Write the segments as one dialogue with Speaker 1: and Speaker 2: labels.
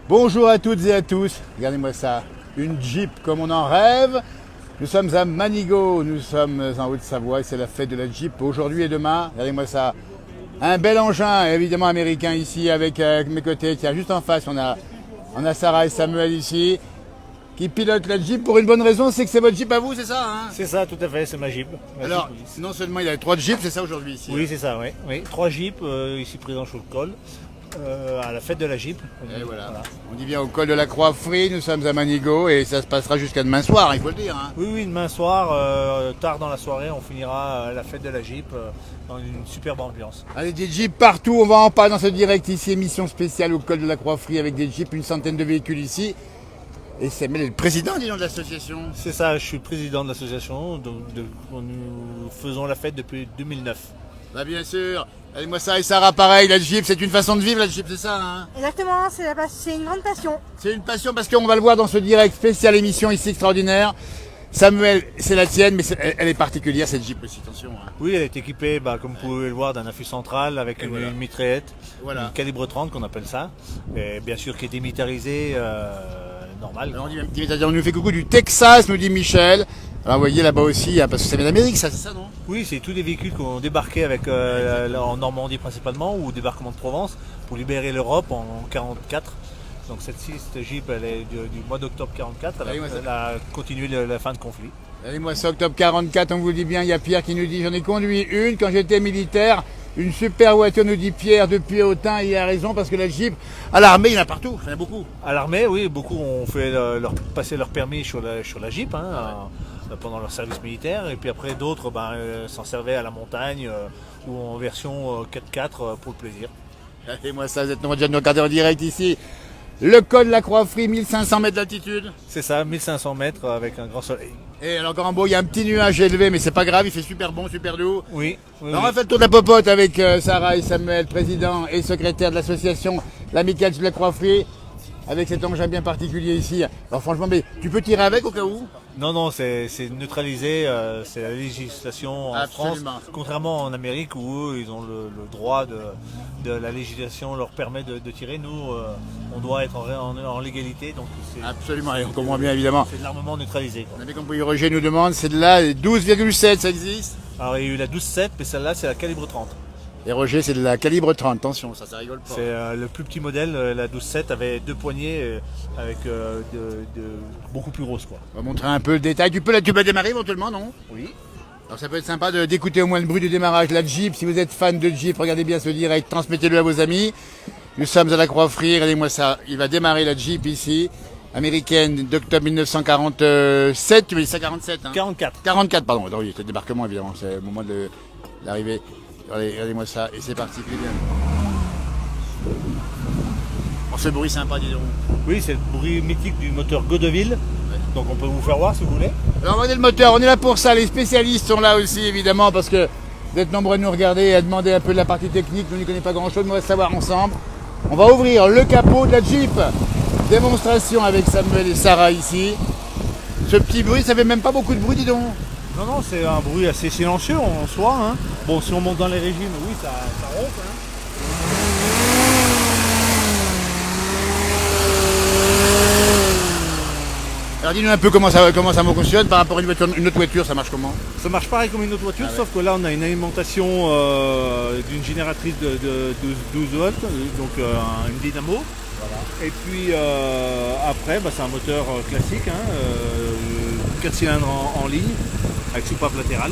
Speaker 1: Bonjour à toutes et à tous, regardez-moi ça, une Jeep comme on en rêve. Nous sommes à Manigot, nous sommes en Haute-Savoie et c'est la fête de la Jeep aujourd'hui et demain. Regardez-moi ça, un bel engin évidemment américain ici avec mes côtés. Tiens, juste en face on a Sarah et Samuel ici qui pilotent la Jeep pour une bonne raison, c'est que c'est votre Jeep à vous, c'est ça hein?
Speaker 2: C'est ça, tout à fait, c'est ma Jeep.
Speaker 1: Alors, non seulement il y a 3 Jeeps, c'est ça aujourd'hui ici?
Speaker 2: Oui, c'est ça, oui. Oui. 3 Jeeps ici présents sur le col. À la fête de la Jeep.
Speaker 1: Et voilà. On y vient au col de la Croix-Frie, nous sommes à Manigot et ça se passera jusqu'à demain soir, il faut le dire. Hein.
Speaker 2: Oui, demain soir, tard dans la soirée, on finira la fête de la Jeep dans une superbe ambiance.
Speaker 1: Allez, des Jeeps partout, on va en parler dans ce direct ici, émission spéciale au col de la Croix-Frie avec des Jeeps, une centaine de véhicules ici. Et c'est le président, disons, de l'association.
Speaker 2: C'est ça, je suis président de l'association, nous faisons la fête depuis 2009.
Speaker 1: Bah bien sûr. Allez, moi ça et Sarah, pareil, la Jeep, c'est une façon de vivre, la Jeep, c'est ça hein?
Speaker 3: Exactement, c'est une grande passion.
Speaker 1: C'est une passion parce qu'on va le voir dans ce direct spécial émission ici extraordinaire. Samuel, c'est la tienne, mais elle est particulière cette Jeep aussi, attention. Hein.
Speaker 2: Oui, elle est équipée, comme vous pouvez le voir, d'un affût central avec une mitraillette,
Speaker 1: voilà.
Speaker 2: Une calibre 30 qu'on appelle ça, et bien sûr qui est démilitarisée, normal.
Speaker 1: Alors, on nous fait coucou du Texas, nous dit Michel. Alors vous voyez là-bas aussi, hein, parce que ça vient d'Amérique, ça, c'est ça non?
Speaker 2: Oui, c'est tous des véhicules qui ont débarqué avec, en Normandie principalement, ou au débarquement de Provence, pour libérer l'Europe en 1944. Donc cette Jeep, elle est du mois d'octobre 1944, elle a continué la fin de conflit.
Speaker 1: Allez-moi, c'est octobre 44, on vous le dit bien, il y a Pierre qui nous dit, j'en ai conduit une quand j'étais militaire, une super voiture, nous dit Pierre, depuis Autun, il a raison, parce que la Jeep, à l'armée, il y en a partout, il y en a beaucoup.
Speaker 2: À l'armée, oui, beaucoup ont fait passer leur permis sur la Jeep, pendant leur service militaire, et puis après d'autres s'en servaient à la montagne, ou en version 4x4 pour le plaisir.
Speaker 1: Allez-moi ça, vous êtes déjà nous regarder en direct ici. Le col de la Croix-Frie, 1500 mètres d'altitude.
Speaker 2: C'est ça, 1500 mètres avec un grand soleil.
Speaker 1: Et alors encore en beau, il y a un petit nuage élevé, mais c'est pas grave, il fait super bon, super doux.
Speaker 2: Oui.
Speaker 1: Alors on va faire le tour de la popote avec Sarah et Samuel, président et secrétaire de l'association L'Amicale de la Croix-Frie, avec cet engin bien particulier ici. Alors franchement, mais tu peux tirer avec au cas où?
Speaker 2: Non, c'est neutralisé, c'est la législation en France, contrairement en Amérique où eux, ils ont le droit de la législation leur permet de tirer. Nous, on doit être en légalité, donc
Speaker 1: absolument, et on comprend bien évidemment.
Speaker 2: C'est de l'armement neutralisé.
Speaker 1: On avait compris, Roger nous demande, c'est de la 12,7, ça existe?
Speaker 2: Alors il y a eu la 12,7, mais celle-là c'est la calibre 30.
Speaker 1: Et Roger, c'est de la calibre 30, attention, ça rigole pas.
Speaker 2: C'est le plus petit modèle, la 12,7 avait 2 poignées avec beaucoup plus grosses quoi.
Speaker 1: On va montrer un peu le détail. Tu peux démarrer éventuellement, non?
Speaker 2: Oui.
Speaker 1: Alors ça peut être sympa d'écouter au moins le bruit du démarrage. La Jeep, si vous êtes fan de Jeep, regardez bien ce direct, transmettez-le à vos amis. Nous sommes à la Croix-Frie, regardez-moi ça. Il va démarrer la Jeep ici, américaine d'octobre 1947, tu me dis ça 47 hein?
Speaker 2: 44.
Speaker 1: 44, pardon, oui, c'est le débarquement évidemment, c'est le moment de l'arrivée. Regardez-moi ça, et c'est parti, bien. Bon, ce bruit sympa, dis donc.
Speaker 2: Oui, c'est le bruit mythique du moteur Godeville. Ouais. Donc on peut vous faire voir si vous voulez.
Speaker 1: Alors regardez le moteur, on est là pour ça, les spécialistes sont là aussi évidemment, parce que vous êtes nombreux à nous regarder et à demander un peu de la partie technique, nous n'y connaissons pas grand chose, mais on va savoir ensemble. On va ouvrir le capot de la Jeep. Démonstration avec Samuel et Sarah ici. Ce petit bruit, ça fait même pas beaucoup de bruit, dis donc.
Speaker 2: Non, c'est un bruit assez silencieux en soi. Hein. Bon, si on monte dans les régimes, oui, ça ronfle. Hein.
Speaker 1: Alors dis-nous un peu comment ça fonctionne par rapport à une autre voiture, ça marche comment?
Speaker 2: Ça marche pareil comme une autre voiture, sauf que là on a une alimentation d'une génératrice de 12 volts, donc une dynamo. Voilà. Et puis après, c'est un moteur classique, 4 cylindres en ligne, avec soupape latérale.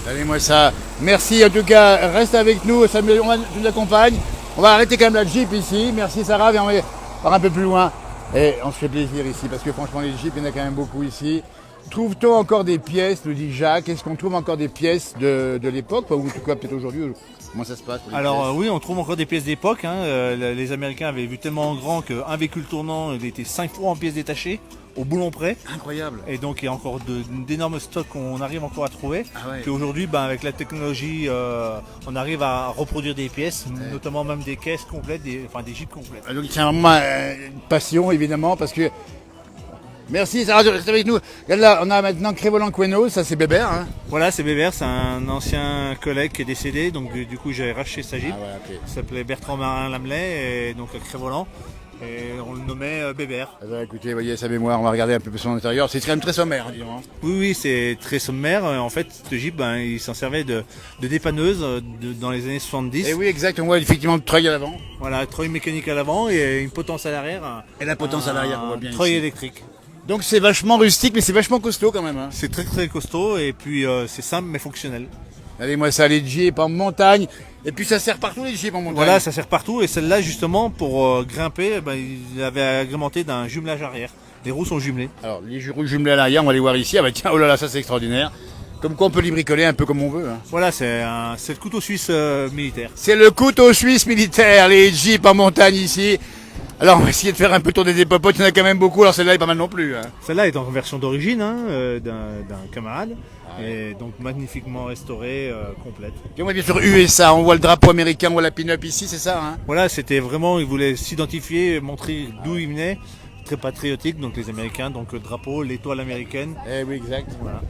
Speaker 1: Allez-moi ça. Merci en tout cas, reste avec nous, Samuel, tu nous accompagnes. On va arrêter quand même la Jeep ici. Merci Sarah, viens, on va voir un peu plus loin. Et on se fait plaisir ici, parce que franchement les Jeeps, il y en a quand même beaucoup ici. Trouve-t-on encore des pièces, nous dit Jacques? Est-ce qu'on trouve encore des pièces de l'époque, ou en tout cas peut-être aujourd'hui? Comment ça se passe pour les pièces?
Speaker 2: Oui, on trouve encore des pièces d'époque. Les Américains avaient vu tellement en grand qu'un véhicule tournant, il était 5 fois en pièces détachées, au boulon près.
Speaker 1: Incroyable.
Speaker 2: Et donc il y a encore d'énormes stocks qu'on arrive encore à trouver. Puis aujourd'hui, avec la technologie, on arrive à reproduire des pièces, notamment même des caisses complètes, des Jeeps complètes.
Speaker 1: Donc c'est vraiment une passion évidemment, parce que... Merci Sarah de rester avec nous. Regarde là, on a maintenant Crévolan-Queneau, ça c'est Bébert. Hein.
Speaker 2: Voilà, c'est Bébert, c'est un ancien collègue qui est décédé, donc du coup j'ai racheté sa Jeep.
Speaker 1: Okay.
Speaker 2: Il s'appelait Bertrand Marin Lamelet, et donc à Crévolan. Et on le nommait Bébert.
Speaker 1: Eh ben, écoutez, voyez sa mémoire, on va regarder un peu plus son intérieur. C'est quand même très sommaire, disons. Hein.
Speaker 2: Oui, c'est très sommaire. En fait, ce Jeep, il s'en servait de dépanneuse dans les années 70.
Speaker 1: Et oui, exact, on voit effectivement le treuil à l'avant.
Speaker 2: Voilà, treuil mécanique à l'avant et une potence à l'arrière.
Speaker 1: Et la potence à l'arrière, on voit bien
Speaker 2: treuil
Speaker 1: ici.
Speaker 2: électrique.
Speaker 1: Donc c'est vachement rustique, mais c'est vachement costaud quand même. Hein.
Speaker 2: C'est très très costaud et puis c'est simple mais fonctionnel.
Speaker 1: Regardez-moi ça, les Jeeps en montagne. Et puis ça sert partout les Jeeps en montagne.
Speaker 2: Voilà, ça sert partout et celle-là justement pour grimper, il avait agrémenté d'un jumelage arrière. Les roues sont jumelées.
Speaker 1: Alors les roues jumelées à l'arrière, on va les voir ici. Ah bah tiens, oh là là, ça c'est extraordinaire. Comme quoi on peut les bricoler un peu comme on veut. Hein.
Speaker 2: Voilà, c'est le couteau suisse militaire.
Speaker 1: C'est le couteau suisse militaire, les Jeeps en montagne ici. Alors on va essayer de faire un peu tourner des popotes, il y en a quand même beaucoup, alors celle-là est pas mal non plus. Hein.
Speaker 2: Celle-là est en version d'origine d'un camarade. Et donc magnifiquement restaurée, complète.
Speaker 1: Et on voit bien sûr USA, on voit le drapeau américain, on voit la pin-up ici, c'est ça hein.
Speaker 2: Voilà, c'était vraiment, il voulait s'identifier, montrer d'où il venait, très patriotique, donc les Américains, donc le drapeau, l'étoile américaine.
Speaker 1: Eh oui, exact.
Speaker 2: Voilà.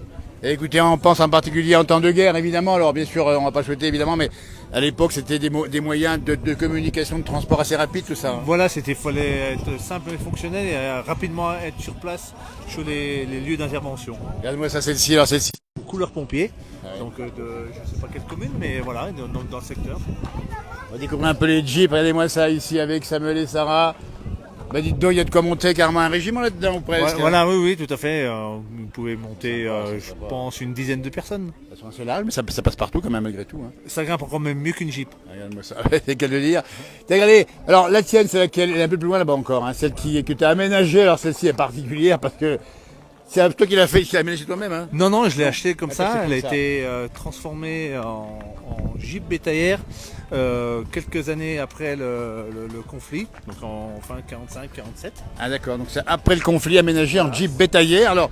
Speaker 1: Et écoutez, on pense en particulier en temps de guerre, évidemment. Alors bien sûr, on va pas souhaiter évidemment, mais à l'époque, c'était des moyens de communication, de transport assez rapide, tout ça. Hein.
Speaker 2: Voilà, fallait être simple et fonctionnel et rapidement être sur place sur les lieux d'intervention.
Speaker 1: Regarde-moi ça, celle-ci, alors celle-ci.
Speaker 2: Couleur pompier,
Speaker 1: Ouais.
Speaker 2: donc je sais pas quelle commune, mais voilà, dans le secteur.
Speaker 1: On va découvrir un peu les Jeeps. Regardez-moi ça ici avec Samuel et Sarah. Bah dites donc, il y a de quoi monter carrément un régiment là-dedans ou presque.
Speaker 2: Ouais, voilà, oui, tout à fait. Vous pouvez monter, je pense, une dizaine de personnes.
Speaker 1: De toute façon, c'est large, mais ça passe partout quand même malgré tout. Hein.
Speaker 2: Ça grimpe encore même mieux qu'une Jeep.
Speaker 1: Regarde-moi ça, c'est qu'à le dire. Regardez, alors la tienne, c'est laquelle? Elle est un peu plus loin là-bas encore, hein. Celle que tu as aménagée. Alors celle-ci est particulière parce que c'est toi qui l'as fait, qui l'as aménagée toi-même. Hein.
Speaker 2: Non, je l'ai acheté comme
Speaker 1: Ah,
Speaker 2: ça.
Speaker 1: c'est
Speaker 2: Elle a
Speaker 1: comme ça.
Speaker 2: été transformée en Jeep bétaillère quelques années après le conflit, donc en fin 45-47.
Speaker 1: Ah d'accord, donc c'est après le conflit aménagé en Jeep bétaillère. Alors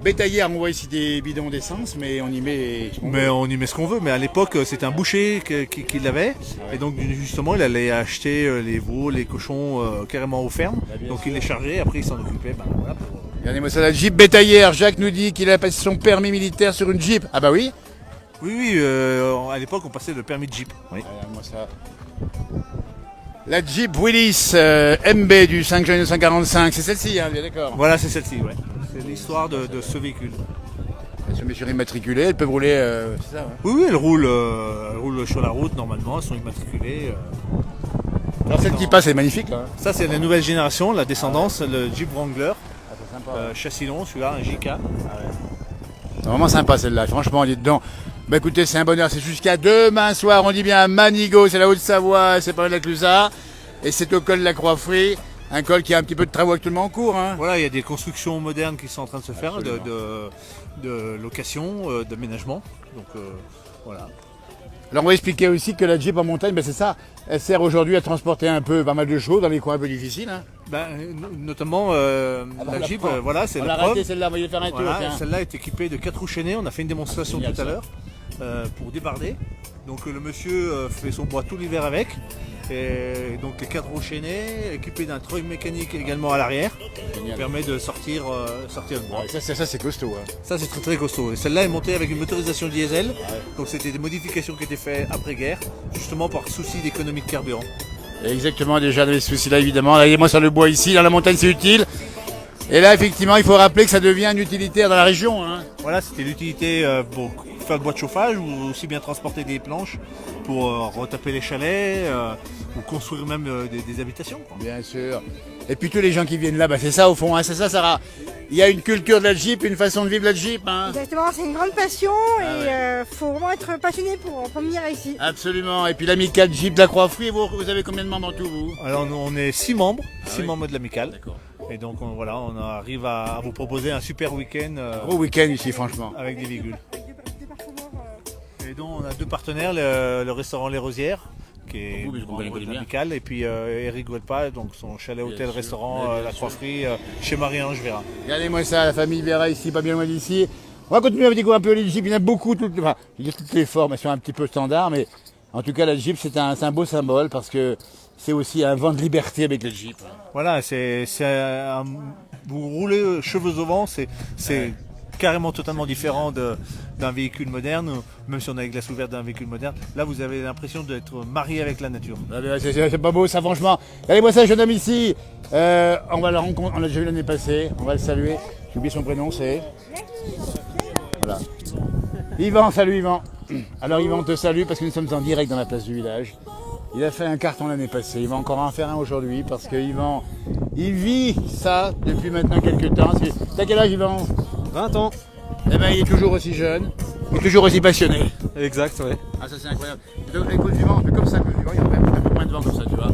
Speaker 1: bétaillère, on voit ici des bidons d'essence, mais on y met.
Speaker 2: Mais on y met ce qu'on veut. Mais à l'époque, c'était un boucher qui l'avait. Et donc, justement, il allait acheter les veaux, les cochons carrément aux fermes. Donc, il les chargeait. Après, il s'en occupait. Ben, voilà,
Speaker 1: Regardez-moi ça, la Jeep bétaillère. Jacques nous dit qu'il a passé son permis militaire sur une Jeep. Ah bah oui.
Speaker 2: Oui, à l'époque, on passait le permis de Jeep. Oui.
Speaker 1: Regarde-moi ça. La Jeep Willys MB du 5 juin 1945, c'est celle-ci, hein, bien d'accord.
Speaker 2: Voilà, c'est celle-ci, ouais. C'est l'histoire de ce véhicule.
Speaker 1: Elles sont bien sûr immatriculées, elles peuvent rouler, c'est ça. Ouais.
Speaker 2: Oui, elles roulent sur la route normalement, elles sont immatriculées.
Speaker 1: Alors celle qui passe, elle est magnifique là. Hein.
Speaker 2: Ça, c'est la nouvelle génération, la descendance, le Jeep Wrangler.
Speaker 1: Ah, c'est sympa.
Speaker 2: Châssis long, celui-là, un JK.
Speaker 1: C'est vraiment sympa celle-là, franchement, on dit dedans. Bah écoutez, c'est un bonheur, c'est jusqu'à demain soir, on dit bien à Manigo, c'est la Haute-Savoie, c'est pas loin de la Clusaz. Et c'est au col de la Croix-Frie, un col qui a un petit peu de travaux actuellement en cours. Hein.
Speaker 2: Voilà, il y a des constructions modernes qui sont en train de se faire, de location, d'aménagement. Donc voilà.
Speaker 1: Alors on va expliquer aussi que la Jeep en montagne, c'est ça, elle sert aujourd'hui à transporter un peu pas mal de choses dans les coins un peu difficiles. Hein.
Speaker 2: Notamment la Jeep, voilà, c'est
Speaker 1: on
Speaker 2: la
Speaker 1: l'a
Speaker 2: preuve.
Speaker 1: raté celle-là, on va y faire un tour.
Speaker 2: Voilà,
Speaker 1: Tiens.
Speaker 2: celle-là est équipée de 4 roues chaînées, on a fait une démonstration
Speaker 1: Génial,
Speaker 2: tout à
Speaker 1: ça.
Speaker 2: l'heure pour débarder. Donc le monsieur fait son bois tout l'hiver avec. Et donc les 4 roues chaînées, équipées d'un treuil mécanique également à l'arrière, qui permet de sortir le bois.
Speaker 1: Ouais, ça c'est costaud. Hein.
Speaker 2: Ça c'est très très costaud. Et celle-là est montée avec une motorisation diesel. Donc c'était des modifications qui étaient faites après-guerre, justement par souci d'économie de carburant.
Speaker 1: Et exactement, déjà dans les soucis là évidemment. Regardez-moi sur le bois ici, dans la montagne c'est utile. Et là effectivement il faut rappeler que ça devient un utilitaire dans la région. Hein.
Speaker 2: Voilà, c'était l'utilité pour faire le bois de chauffage ou aussi bien transporter des planches pour retaper les chalets ou construire même des habitations. Quoi.
Speaker 1: Bien sûr. Et puis tous les gens qui viennent là, c'est ça au fond, hein, c'est ça Sarah. Il y a une culture de la Jeep, une façon de vivre la Jeep. Hein.
Speaker 3: Exactement, c'est une grande passion et faut vraiment être passionné pour venir ici.
Speaker 1: Absolument. Et puis l'amicale Jeep de la Croix-Frie, vous avez combien de membres en tout vous?
Speaker 2: Alors nous, on est 6 membres, 6
Speaker 1: oui.
Speaker 2: membres de l'amicale.
Speaker 1: D'accord.
Speaker 2: Et donc on arrive à vous proposer un super week-end
Speaker 1: Gros week-end ici franchement.
Speaker 2: avec des véhicules.
Speaker 3: Des partenaires,
Speaker 2: Et donc on a 2 partenaires, le restaurant Les Rosières, qui est
Speaker 1: Oui, qu'on connaît bien.
Speaker 2: amical, et puis Eric Guelpa, donc son chalet hôtel
Speaker 1: sûr.
Speaker 2: restaurant
Speaker 1: Bien
Speaker 2: La
Speaker 1: sûr.
Speaker 2: Croix-Frie chez Marie-Ange Vera.
Speaker 1: Regardez-moi ça, la famille Vera ici, pas bien loin d'ici. On va continuer à découvrir un peu les Jeeps, il y en a beaucoup, je veux dire, toutes les formes, elles sont un petit peu standards, mais en tout cas la Jeep c'est un beau symbole parce que c'est aussi un vent de liberté avec le Jeep.
Speaker 2: Voilà, vous roulez cheveux au vent, carrément totalement différent d'un véhicule moderne, même si on a les glaces ouvertes d'un véhicule moderne. Là, vous avez l'impression d'être marié avec la nature.
Speaker 1: C'est pas beau ça, franchement. Regardez-moi ça, jeune homme ici. On va le rencontrer, on l'a déjà vu l'année passée. On va le saluer. J'ai oublié son prénom, c'est. Voilà. Yvan, salut Yvan. Alors Yvan, on te salue parce que nous sommes en direct dans la place du village. Il a fait un carton l'année passée, il va encore en faire un aujourd'hui parce que Yvan, il vit ça depuis maintenant quelques temps. T'as quel âge Yvan?
Speaker 4: 20 ans.
Speaker 1: Eh ben il est toujours aussi jeune, il est toujours aussi passionné.
Speaker 4: Exact, ouais.
Speaker 1: Ah ça c'est incroyable. Donc écoute Yvan, on fait comme ça, Yvan, il y a un peu moins de vent comme ça, tu vois.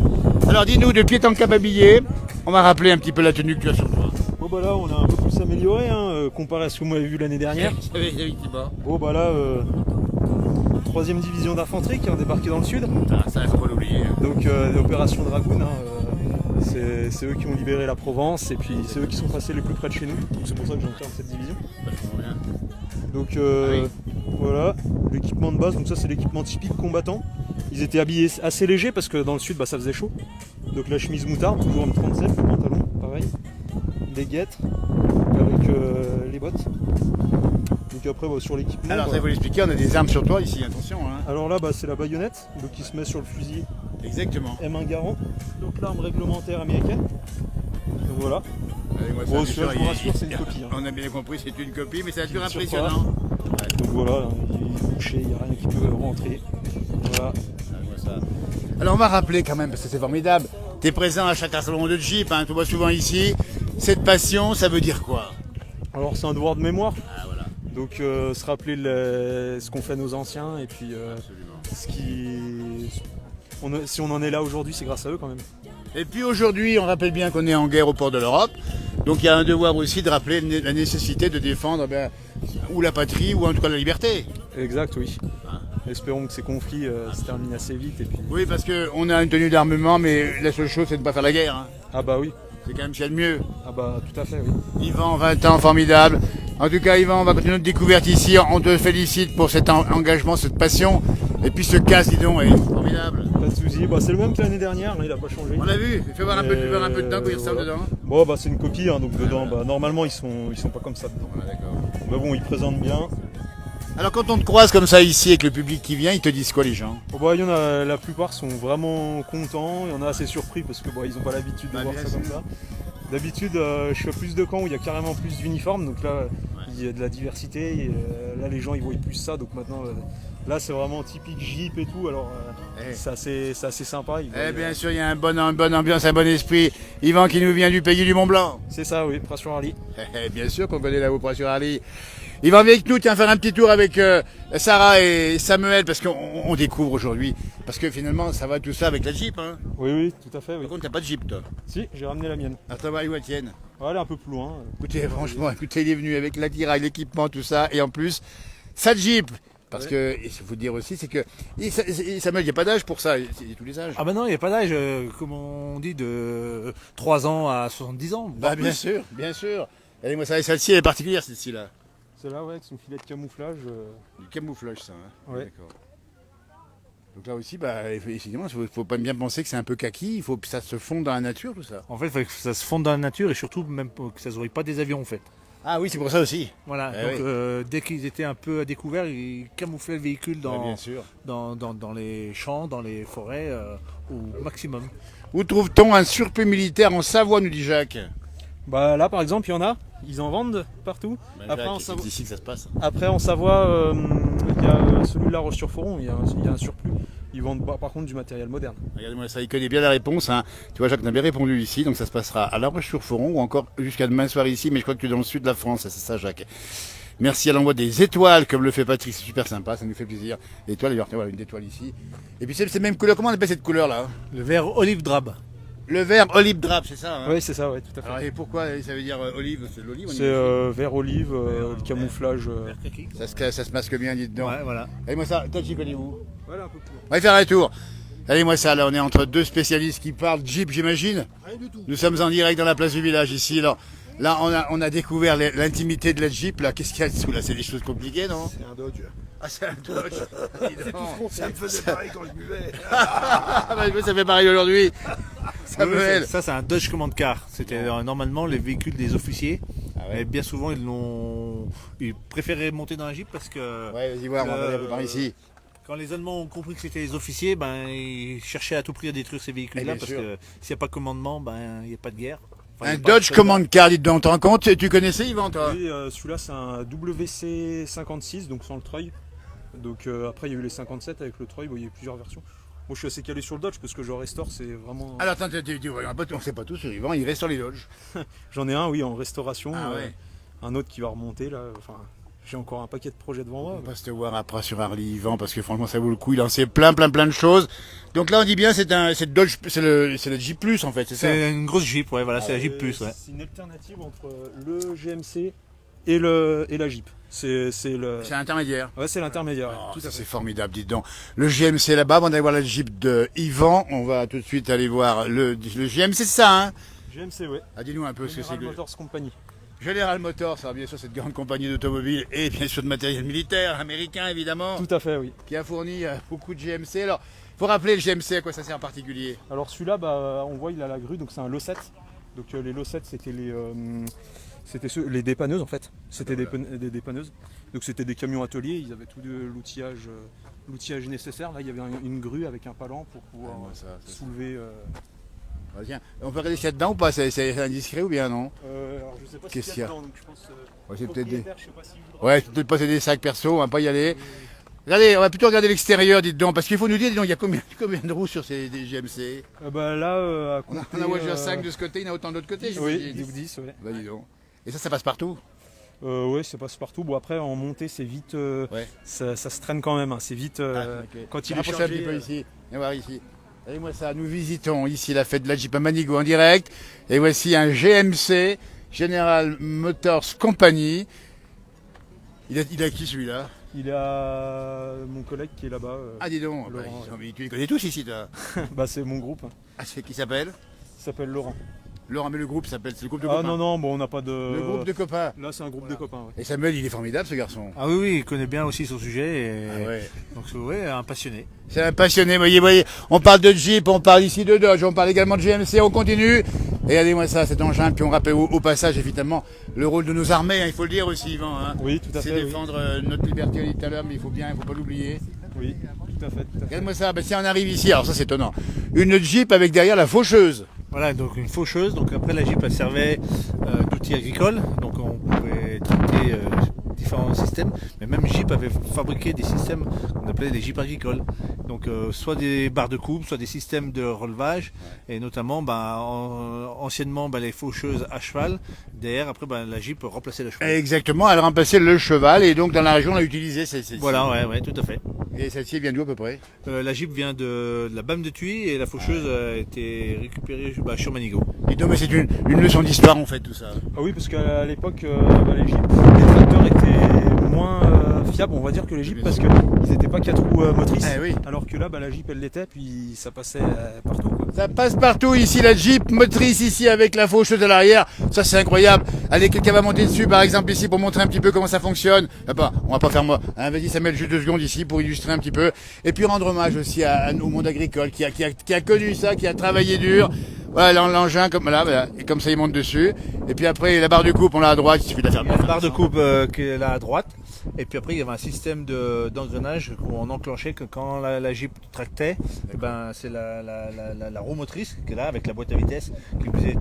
Speaker 1: Alors dis-nous, depuis étant cap habillé, on va rappeler un petit peu la tenue que tu as sur toi.
Speaker 4: Bon bah là on a un peu plus amélioré comparé à ce que vous m'avez vu l'année dernière.
Speaker 1: Effectivement.
Speaker 4: Bon bah là 3ème division d'infanterie qui a débarqué dans le sud.
Speaker 1: Ah, ça il faut pas l'oublier.
Speaker 4: Donc l'opération Dragoon, c'est eux qui ont libéré la Provence et puis c'est eux qui sont passés les plus près de chez nous. Donc c'est pour ça que j'incarne cette division. Donc voilà, l'équipement de base, donc ça c'est l'équipement typique combattant. Ils étaient habillés assez légers parce que dans le sud ça faisait chaud. Donc la chemise moutarde, toujours M37, le pantalon, pareil. Les guêtres avec les bottes. Donc après sur l'équipement.
Speaker 1: Alors ça il faut l'expliquer, on a des armes sur toi ici, attention. Hein.
Speaker 4: Alors là c'est la baïonnette, donc qui se met sur le fusil
Speaker 1: Exactement.
Speaker 4: M1 Garand. Donc l'arme réglementaire américaine. Donc voilà.
Speaker 1: Moi,
Speaker 4: Bon, je vous rassure, c'est une copie.
Speaker 1: On a bien compris, c'est une copie, mais c'est toujours
Speaker 4: Qui ne
Speaker 1: impressionnant. Ouais.
Speaker 4: Donc voilà, il est bouché, il n'y a rien qui peut rentrer. Voilà.
Speaker 1: Alors on va rappeler quand même, parce que c'est formidable, tu es présent à chaque salon de Jeep, hein, tu vois souvent ici, cette passion, ça veut dire quoi?
Speaker 4: Alors c'est un devoir de mémoire.
Speaker 1: Ah voilà.
Speaker 4: Donc se rappeler ce qu'ont fait nos anciens et puis si on en est là aujourd'hui, c'est grâce à eux quand même.
Speaker 1: Et puis aujourd'hui, on rappelle bien qu'on est en guerre au port de l'Europe, donc il y a un devoir aussi de rappeler la nécessité de défendre ou la patrie ou en tout cas la liberté.
Speaker 4: Exact, oui. Espérons que ces conflits se terminent assez vite. Et puis...
Speaker 1: Oui, parce qu'on a une tenue d'armement, mais la seule chose, c'est de ne pas faire la guerre. Hein.
Speaker 4: Ah bah oui.
Speaker 1: C'est quand même ce qu'il y a de mieux.
Speaker 4: Ah bah tout à fait, oui.
Speaker 1: Yvan, 20 ans, formidable. En tout cas, Yvan, on va continuer notre découverte ici. On te félicite pour cet engagement, cette passion. Et puis ce casque, dis donc, est formidable.
Speaker 4: Pas de soucis. Bah, c'est le même que l'année dernière, là, il n'a pas changé.
Speaker 1: On l'a vu. Fais voir un peu dedans, quand il ressemble dedans.
Speaker 4: Bon, bah c'est une copie, hein, donc dedans, bah, normalement, ils sont pas comme ça dedans.
Speaker 1: Voilà, d'accord.
Speaker 4: Mais bon, ils présentent bien.
Speaker 1: Alors quand on te croise comme ça ici avec le public qui vient, ils te disent quoi les gens?
Speaker 4: Bon, bah, il y en a, la plupart sont vraiment contents, il y en a assez surpris parce que bah, ils n'ont pas l'habitude de voir ça comme ça. D'habitude, je suis à plus de camps où il y a carrément plus d'uniformes, donc là, il y a de la diversité, et, là les gens ils voient plus ça, donc maintenant, là c'est vraiment typique Jeep et tout, alors c'est assez sympa.
Speaker 1: Bien sûr, il y a une bonne ambiance, un bon esprit. Yvan qui nous vient du pays du Mont Blanc.
Speaker 4: C'est ça, oui, Pression Harley.
Speaker 1: Bien sûr qu'on connaît la Pression Harley. Il va avec nous, tiens, faire un petit tour avec Sarah et Samuel, parce qu'on découvre aujourd'hui. Parce que finalement, ça va tout ça avec la Jeep. Hein.
Speaker 4: Oui, tout à fait. Oui.
Speaker 1: Par contre, t'as pas de Jeep, toi?
Speaker 4: Si, j'ai ramené la mienne.
Speaker 1: Alors, t'as où la tienne?
Speaker 4: Ouais, elle est un peu plus loin.
Speaker 1: Écoutez, franchement, il est venu avec l'attirail, l'équipement, tout ça, et en plus, sa Jeep. Parce que, il faut dire aussi, c'est que Samuel, il n'y a pas d'âge pour ça, il y a tous les âges.
Speaker 2: Ah bah non, il n'y a pas d'âge, comme on dit, de 3 ans à 70 ans.
Speaker 1: Bah bien sûr, bien sûr. Regardez-moi ça, et celle-ci, elle est particulière, celle-ci là.
Speaker 4: Celle-là, ouais, avec son filet de camouflage.
Speaker 1: Du camouflage, ça. Hein.
Speaker 4: Ouais.
Speaker 1: D'accord. Donc là aussi, effectivement, il faut pas bien penser que c'est un peu kaki, il faut que ça se fonde dans la nature, tout ça.
Speaker 2: En fait, il faut que ça se fonde dans la nature et surtout même que ça ne se voie pas des avions en fait.
Speaker 1: Ah oui, c'est pour ça aussi.
Speaker 2: Voilà, donc dès qu'ils étaient un peu à découvert, ils camouflaient le véhicule
Speaker 1: bien sûr.
Speaker 2: dans les champs, dans les forêts au maximum.
Speaker 1: Où trouve-t-on un surplus militaire en Savoie, nous dit Jacques?
Speaker 4: Bah là par exemple il y en a, ils en vendent partout.
Speaker 1: Après, c'est ici que ça se passe.
Speaker 4: Après en Savoie, il y a celui de La Roche-sur-Foron, il y a un surplus. Ils vendent par contre du matériel moderne.
Speaker 1: Regardez-moi ça, il connaît bien la réponse. Hein. Tu vois, Jacques, on a bien répondu ici, donc ça se passera à La Roche-sur-Foron ou encore jusqu'à demain soir ici, mais je crois que tu es dans le sud de la France, c'est ça, Jacques. Merci à l'envoi des étoiles, comme le fait Patrick, c'est super sympa, ça nous fait plaisir. Étoile, d'ailleurs, voilà, une étoile ici. Et puis c'est même couleur, comment on appelle cette couleur-là?
Speaker 2: Le vert olive drabe.
Speaker 1: Le vert olive drape, c'est ça? Hein?
Speaker 4: Oui, c'est ça, ouais, tout à fait.
Speaker 1: Alors, et pourquoi ça veut dire olive? C'est l'olive?
Speaker 4: C'est vert olive, le camouflage.
Speaker 1: Ça se masque bien, dites donc.
Speaker 2: Ouais, voilà.
Speaker 1: Allez-moi ça, toi, tu connais où?
Speaker 4: Voilà, un peu plus.
Speaker 1: On va faire un tour. Allez-moi ça, là, on est entre deux spécialistes qui parlent Jeep, j'imagine.
Speaker 4: Rien du tout.
Speaker 1: Nous sommes en direct dans la place du village ici. Alors, là, on a découvert l'intimité de la Jeep. Là, qu'est-ce qu'il y a dessous? Là, c'est des choses compliquées, non?
Speaker 4: C'est un Dodge.
Speaker 1: Ah, c'est un Dodge.
Speaker 4: Ça me faisait pareil quand je buvais.
Speaker 1: Ça fait pareil aujourd'hui. Samuel.
Speaker 2: Ça, c'est un Dodge Command Car. C'était normalement les véhicules des officiers
Speaker 1: ouais.
Speaker 2: Mais bien souvent, ils préféraient monter dans la Jeep parce que
Speaker 1: Ouais, vas-y voir, on va aller par ici.
Speaker 2: quand les Allemands ont compris que c'était les officiers, ils cherchaient à tout prix à détruire ces véhicules-là
Speaker 1: bien
Speaker 2: parce
Speaker 1: sûr.
Speaker 2: que s'il n'y a pas de commandement, il n'y a pas de guerre. Enfin, il
Speaker 1: Un
Speaker 2: y a pas de
Speaker 1: Dodge
Speaker 2: soldat.
Speaker 1: Command Car, dites donc, on te rend compte? Tu connaissais Yvan, toi?
Speaker 4: Oui, celui-là c'est un WC56, donc sans le treuil. Donc après il y a eu les 57 avec le treuil, bon, il y a eu plusieurs versions. Moi je suis assez calé sur le Dodge parce que je restaure, c'est vraiment...
Speaker 1: Alors attends, on ne sait pas tout sur Yvan, il reste sur les Dodge.
Speaker 4: J'en ai un, oui, en restauration.
Speaker 1: Ah ouais.
Speaker 4: Un autre qui va remonter là. Enfin, j'ai encore un paquet de projets devant moi.
Speaker 1: On va se te voir après sur Harley Yvan parce que franchement ça vaut le coup, il en sait plein de choses. Donc là on dit bien c'est Dodge, c'est le Jeep Plus en fait, c'est ça?
Speaker 2: C'est une grosse Jeep, ouais, voilà, c'est la Jeep Plus. Ouais.
Speaker 4: C'est une alternative entre le GMC et la Jeep. C'est
Speaker 1: intermédiaire.
Speaker 4: ouais, c'est l'intermédiaire.
Speaker 1: Oh,
Speaker 4: tout
Speaker 1: ça
Speaker 4: à fait.
Speaker 1: c'est formidable, dites donc. Le GMC là-bas, avant d'aller voir la Jeep de Yvan, on va tout de suite aller voir le GMC, c'est ça hein?
Speaker 4: GMC, ouais.
Speaker 1: Ah, dis-nous un peu ce que c'est
Speaker 4: General
Speaker 1: que
Speaker 4: Motors Company.
Speaker 1: General Motors, alors bien sûr cette grande compagnie d'automobiles et bien sûr de matériel militaire américain évidemment,
Speaker 4: Tout à fait, oui.
Speaker 1: qui a fourni beaucoup de GMC. Alors, faut rappeler le GMC, à quoi ça sert en particulier?
Speaker 4: Alors celui-là, on voit il a la grue, donc c'est un Loset. Donc les Loset, c'était les dépanneuses en fait. C'était des dépanneuses. Donc c'était des camions ateliers, ils avaient tout l'outillage nécessaire. Là, il y avait une grue avec un palan pour pouvoir soulever.
Speaker 1: Ah, tiens, on peut regarder s'il y a dedans ou pas? C'est indiscret ou bien non?
Speaker 4: Alors je sais pas
Speaker 1: Qu'est-ce
Speaker 4: si
Speaker 1: qu'il y a
Speaker 4: dedans, donc je pense.
Speaker 1: Ouais, c'est peut-être des...
Speaker 4: Propriétaire, je sais pas s'il voudra.
Speaker 1: Ouais, c'est peut-être pas des sacs perso, on va pas y aller. Regardez, on va plutôt regarder l'extérieur, dites donc, parce qu'il faut nous dire, dis donc, il y a combien de roues sur des GMC?
Speaker 4: Là, à
Speaker 1: On a
Speaker 4: compter,
Speaker 1: voiture 5 de ce côté, il y en a autant de l'autre côté,
Speaker 4: Oui,
Speaker 1: j'imagine.
Speaker 4: donc 10, ouais.
Speaker 1: Bah dis donc. Et ça passe partout?
Speaker 4: Ouais, ça passe partout. Bon, après, en montée, c'est vite.
Speaker 1: Ouais.
Speaker 4: Ça se traîne quand même. Hein. C'est vite. Quand il est
Speaker 1: Rapprochez un
Speaker 4: chargé.
Speaker 1: petit peu ici. Viens voir ici. Regardez-moi ça, nous visitons ici la fête de la Jeep à Manigo en direct. Et voici un GMC, General Motors Company. Il a qui celui-là?
Speaker 4: Il a mon collègue qui est là-bas.
Speaker 1: Ah dis donc,
Speaker 4: Laurent,
Speaker 1: tu les connais tous ici toi?
Speaker 4: Bah, c'est mon groupe. Hein.
Speaker 1: Ah c'est qui s'appelle?
Speaker 4: Il s'appelle Laurent.
Speaker 1: Laurent, mais le groupe s'appelle, c'est le groupe de
Speaker 4: Ah
Speaker 1: copains.
Speaker 4: non, bon, on n'a pas de.
Speaker 1: Le groupe de copains.
Speaker 4: Là, c'est un groupe de copains. Ouais.
Speaker 1: Et Samuel, il est formidable ce garçon.
Speaker 2: Ah oui, il connaît bien aussi son sujet. Et...
Speaker 1: Ah ouais.
Speaker 2: Donc ouais, un passionné.
Speaker 1: C'est un passionné, voyez, on parle de Jeep, on parle ici de Dodge, on parle également de GMC, on continue. Et regardez-moi ça, cet engin, puis on rappelle au passage évidemment le rôle de nos armées, hein, il faut le dire aussi Yvan. Hein.
Speaker 4: Oui, tout à
Speaker 1: C'est
Speaker 4: fait.
Speaker 1: défendre notre liberté, on l'a dit tout à l'heure, mais il faut pas l'oublier.
Speaker 4: Oui, tout à fait.
Speaker 1: Regarde-moi ça, si on arrive ici, alors ça c'est étonnant. Une Jeep avec derrière la faucheuse.
Speaker 2: Voilà, donc une faucheuse. Donc après, la Jeep, elle servait d'outil agricole. Donc on pouvait traiter différents systèmes. Mais même Jeep avait fabriqué des systèmes qu'on appelait des Jeeps agricoles. Donc soit des barres de coupe, soit des systèmes de relevage. Et notamment, anciennement, les faucheuses à cheval. Derrière, après, la Jeep remplaçait le cheval.
Speaker 1: Exactement, elle remplaçait le cheval et donc dans la région on a utilisé celle-ci.
Speaker 2: Voilà, ouais, tout à fait.
Speaker 1: Et celle-ci vient d'où à peu près?
Speaker 2: La Jeep vient de la BAM de Thuy et la faucheuse a été récupérée sur Manigo.
Speaker 1: Et donc mais c'est une leçon d'histoire en fait tout ça.
Speaker 4: Ah oui, parce qu'à l'époque, les tracteurs étaient moins fiables, on va dire, que les Jeeps, parce qu'ils n'étaient pas 4 roues motrices.
Speaker 1: Eh oui.
Speaker 4: Alors que là, la Jeep, elle l'était, puis ça passait partout. Quoi.
Speaker 1: Ça passe partout ici, la Jeep motrice ici avec la faucheuse à l'arrière. Ça c'est incroyable. Allez, quelqu'un va monter dessus par exemple ici pour montrer un petit peu comment ça fonctionne. Ah bah, on va pas faire moi. Hein, vas-y Samuel, juste 2 secondes ici pour illustrer un petit peu. Et puis rendre hommage aussi au monde agricole qui a connu ça, qui a travaillé dur. Voilà l'engin comme là, voilà, et comme ça il monte dessus. Et puis après la barre de coupe on l'a à droite, il suffit de la faire.
Speaker 2: Il y a une barre de coupe qui est là à droite. Et puis après, il y avait un système d'engrenage qu'on enclenchait que quand la Jeep tractait. C'est la roue motrice qui est là avec la boîte à vitesse qui faisait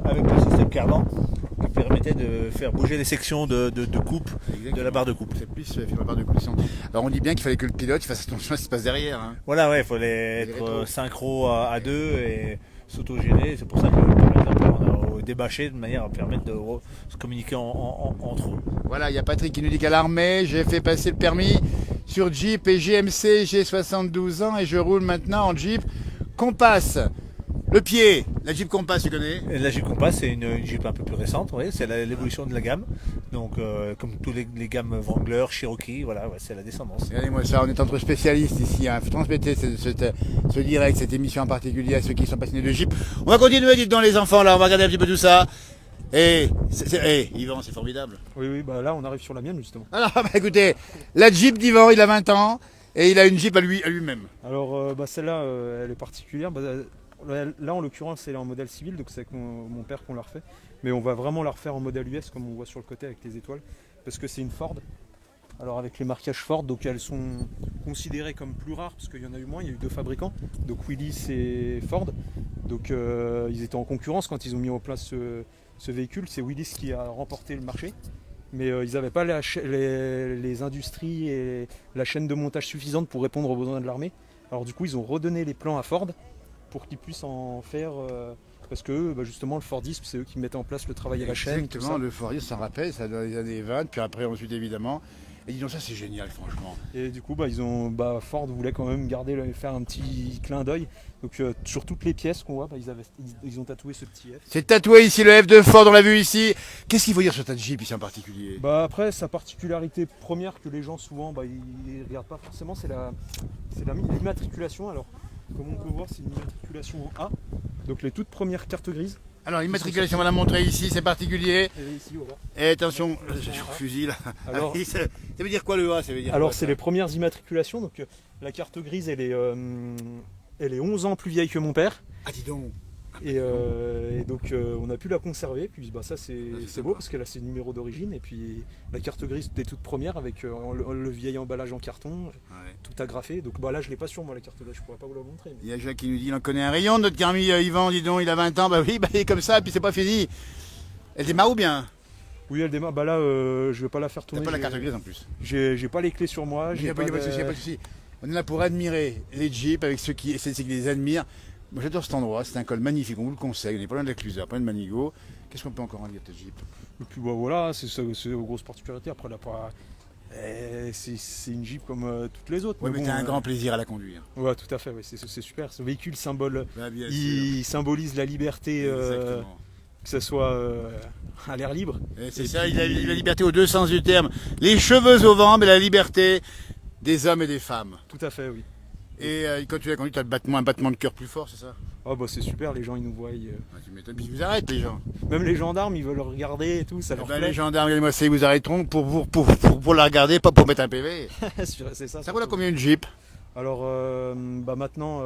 Speaker 2: avec le système cardan qui permettait de faire bouger les sections de coupe de la barre de coupe.
Speaker 1: C'est plus la barre de coupe. Alors on dit bien qu'il fallait que le pilote fasse attention à ce qui se passe derrière. Hein.
Speaker 2: Voilà, ouais, il fallait être synchro à deux et s'auto-gérer. C'est pour ça que on a débâché de manière à permettre de se communiquer entre eux.
Speaker 1: Voilà, il y a Patrick qui nous dit qu'à l'armée, j'ai fait passer le permis sur Jeep et GMC, j'ai 72 ans et je roule maintenant en Jeep Compass. Le pied, la Jeep Compass, tu connais?
Speaker 2: Et la Jeep Compass, c'est une Jeep un peu plus récente, ouais, c'est l'évolution de la gamme. Donc, comme tous les gammes Wrangler, Cherokee, voilà, ouais, c'est la descendance.
Speaker 1: Regardez-moi ça, on est entre spécialistes ici. Hein. Faut transmettre ce direct, cette émission en particulier à ceux qui sont passionnés de Jeep. On va continuer, dites donc les enfants, là, on va regarder un petit peu tout ça. Et Yvan, c'est formidable.
Speaker 4: Oui, là on arrive sur la mienne justement.
Speaker 1: Alors, écoutez, la Jeep d'Yvan, il a 20 ans et il a une Jeep à lui-même.
Speaker 4: Alors celle-là, elle est particulière. là en l'occurrence c'est en modèle civil, donc c'est avec mon père qu'on l'a refait. Mais on va vraiment la refaire en modèle US comme on voit sur le côté avec les étoiles. Parce que c'est une Ford. Alors avec les marquages Ford, donc elles sont considérées comme plus rares parce qu'il y en a eu moins, il y a eu 2 fabricants, donc Willys et Ford. Donc ils étaient en concurrence quand ils ont mis en place ce véhicule. C'est Willys qui a remporté le marché. Mais ils n'avaient pas les industries et la chaîne de montage suffisante pour répondre aux besoins de l'armée. Alors du coup ils ont redonné les plans à Ford pour qu'ils puissent en faire... parce que justement le Fordisme c'est eux qui mettaient en place le travail à la chaîne.
Speaker 1: Exactement, le Fordisme ça rappelle, ça dans les années 20, puis après ensuite évidemment. Et dis donc ça c'est génial franchement.
Speaker 4: Et du coup Ford voulait quand même faire un petit clin d'œil. Donc sur toutes les pièces qu'on voit, ils ont tatoué ce petit F.
Speaker 1: C'est tatoué ici le F de Ford, on l'a vu ici. Qu'est-ce qu'il faut dire sur ta Jeep ici en particulier?
Speaker 4: Après sa particularité première que les gens souvent ils regardent pas forcément, c'est l'immatriculation. Alors comme on peut voir c'est une immatriculation en A. Donc les toutes premières cartes grises.
Speaker 1: Alors l'immatriculation on va la montrer ici, c'est particulier.
Speaker 4: Et ici, voilà.
Speaker 1: Et attention, j'ai un fusil là.
Speaker 4: Alors,
Speaker 1: ça veut dire quoi le A?
Speaker 4: Alors c'est les premières immatriculations, donc la carte grise elle est 11 ans plus vieille que mon père.
Speaker 1: Ah dis donc.
Speaker 4: Et donc on a pu la conserver, puis ça c'est beau parce que là c'est le numéro d'origine, et puis la carte grise des toutes premières avec le vieil emballage en carton, tout agrafé. Donc là je l'ai pas sur moi la carte grise, je pourrais pas vous la montrer. Mais...
Speaker 1: Il y a Jacques qui nous dit il en connaît un rayon, notre Garmi Yvan, dis donc, il a 20 ans, oui, il est comme ça, puis c'est pas fini. Elle démarre ou bien?
Speaker 4: Oui elle démarre, là je vais pas la faire tourner.
Speaker 1: T'as pas la carte grise en plus.
Speaker 4: J'ai pas les clés sur moi.
Speaker 1: Il n'y a pas de souci. On est là pour admirer les Jeeps avec ceux qui les admirent. Moi j'adore cet endroit, c'est un col magnifique, on vous le conseille, on est pas loin de la Clusaz, pas loin de Manigo. Qu'est-ce qu'on peut encore en dire de cette Jeep?
Speaker 4: Et puis voilà, c'est une grosse particularité. Après c'est une Jeep comme toutes les autres.
Speaker 1: Oui mais t'as un grand plaisir à la conduire.
Speaker 4: Ouais tout à fait, c'est super. Ce véhicule il
Speaker 1: sûr.
Speaker 4: symbolise la liberté, que ce soit à l'air libre.
Speaker 1: C'est ça, il a la liberté au deux sens du terme. Les cheveux au vent, mais la liberté des hommes et des femmes.
Speaker 4: Tout à fait, oui.
Speaker 1: Et quand tu l'as conduit, tu as un battement de cœur plus fort, c'est ça?
Speaker 4: Oh c'est super, les gens ils nous voient.
Speaker 1: Tu m'étonnes, puis ils vous arrêtent les gens.
Speaker 4: Même les gendarmes ils veulent regarder et tout, ça leur plaît.
Speaker 1: Les gendarmes, regardez-moi ça, ils vous arrêteront pour la regarder, pas pour mettre un PV.
Speaker 4: C'est ça.
Speaker 1: Ça roule à combien une Jeep?
Speaker 4: Alors maintenant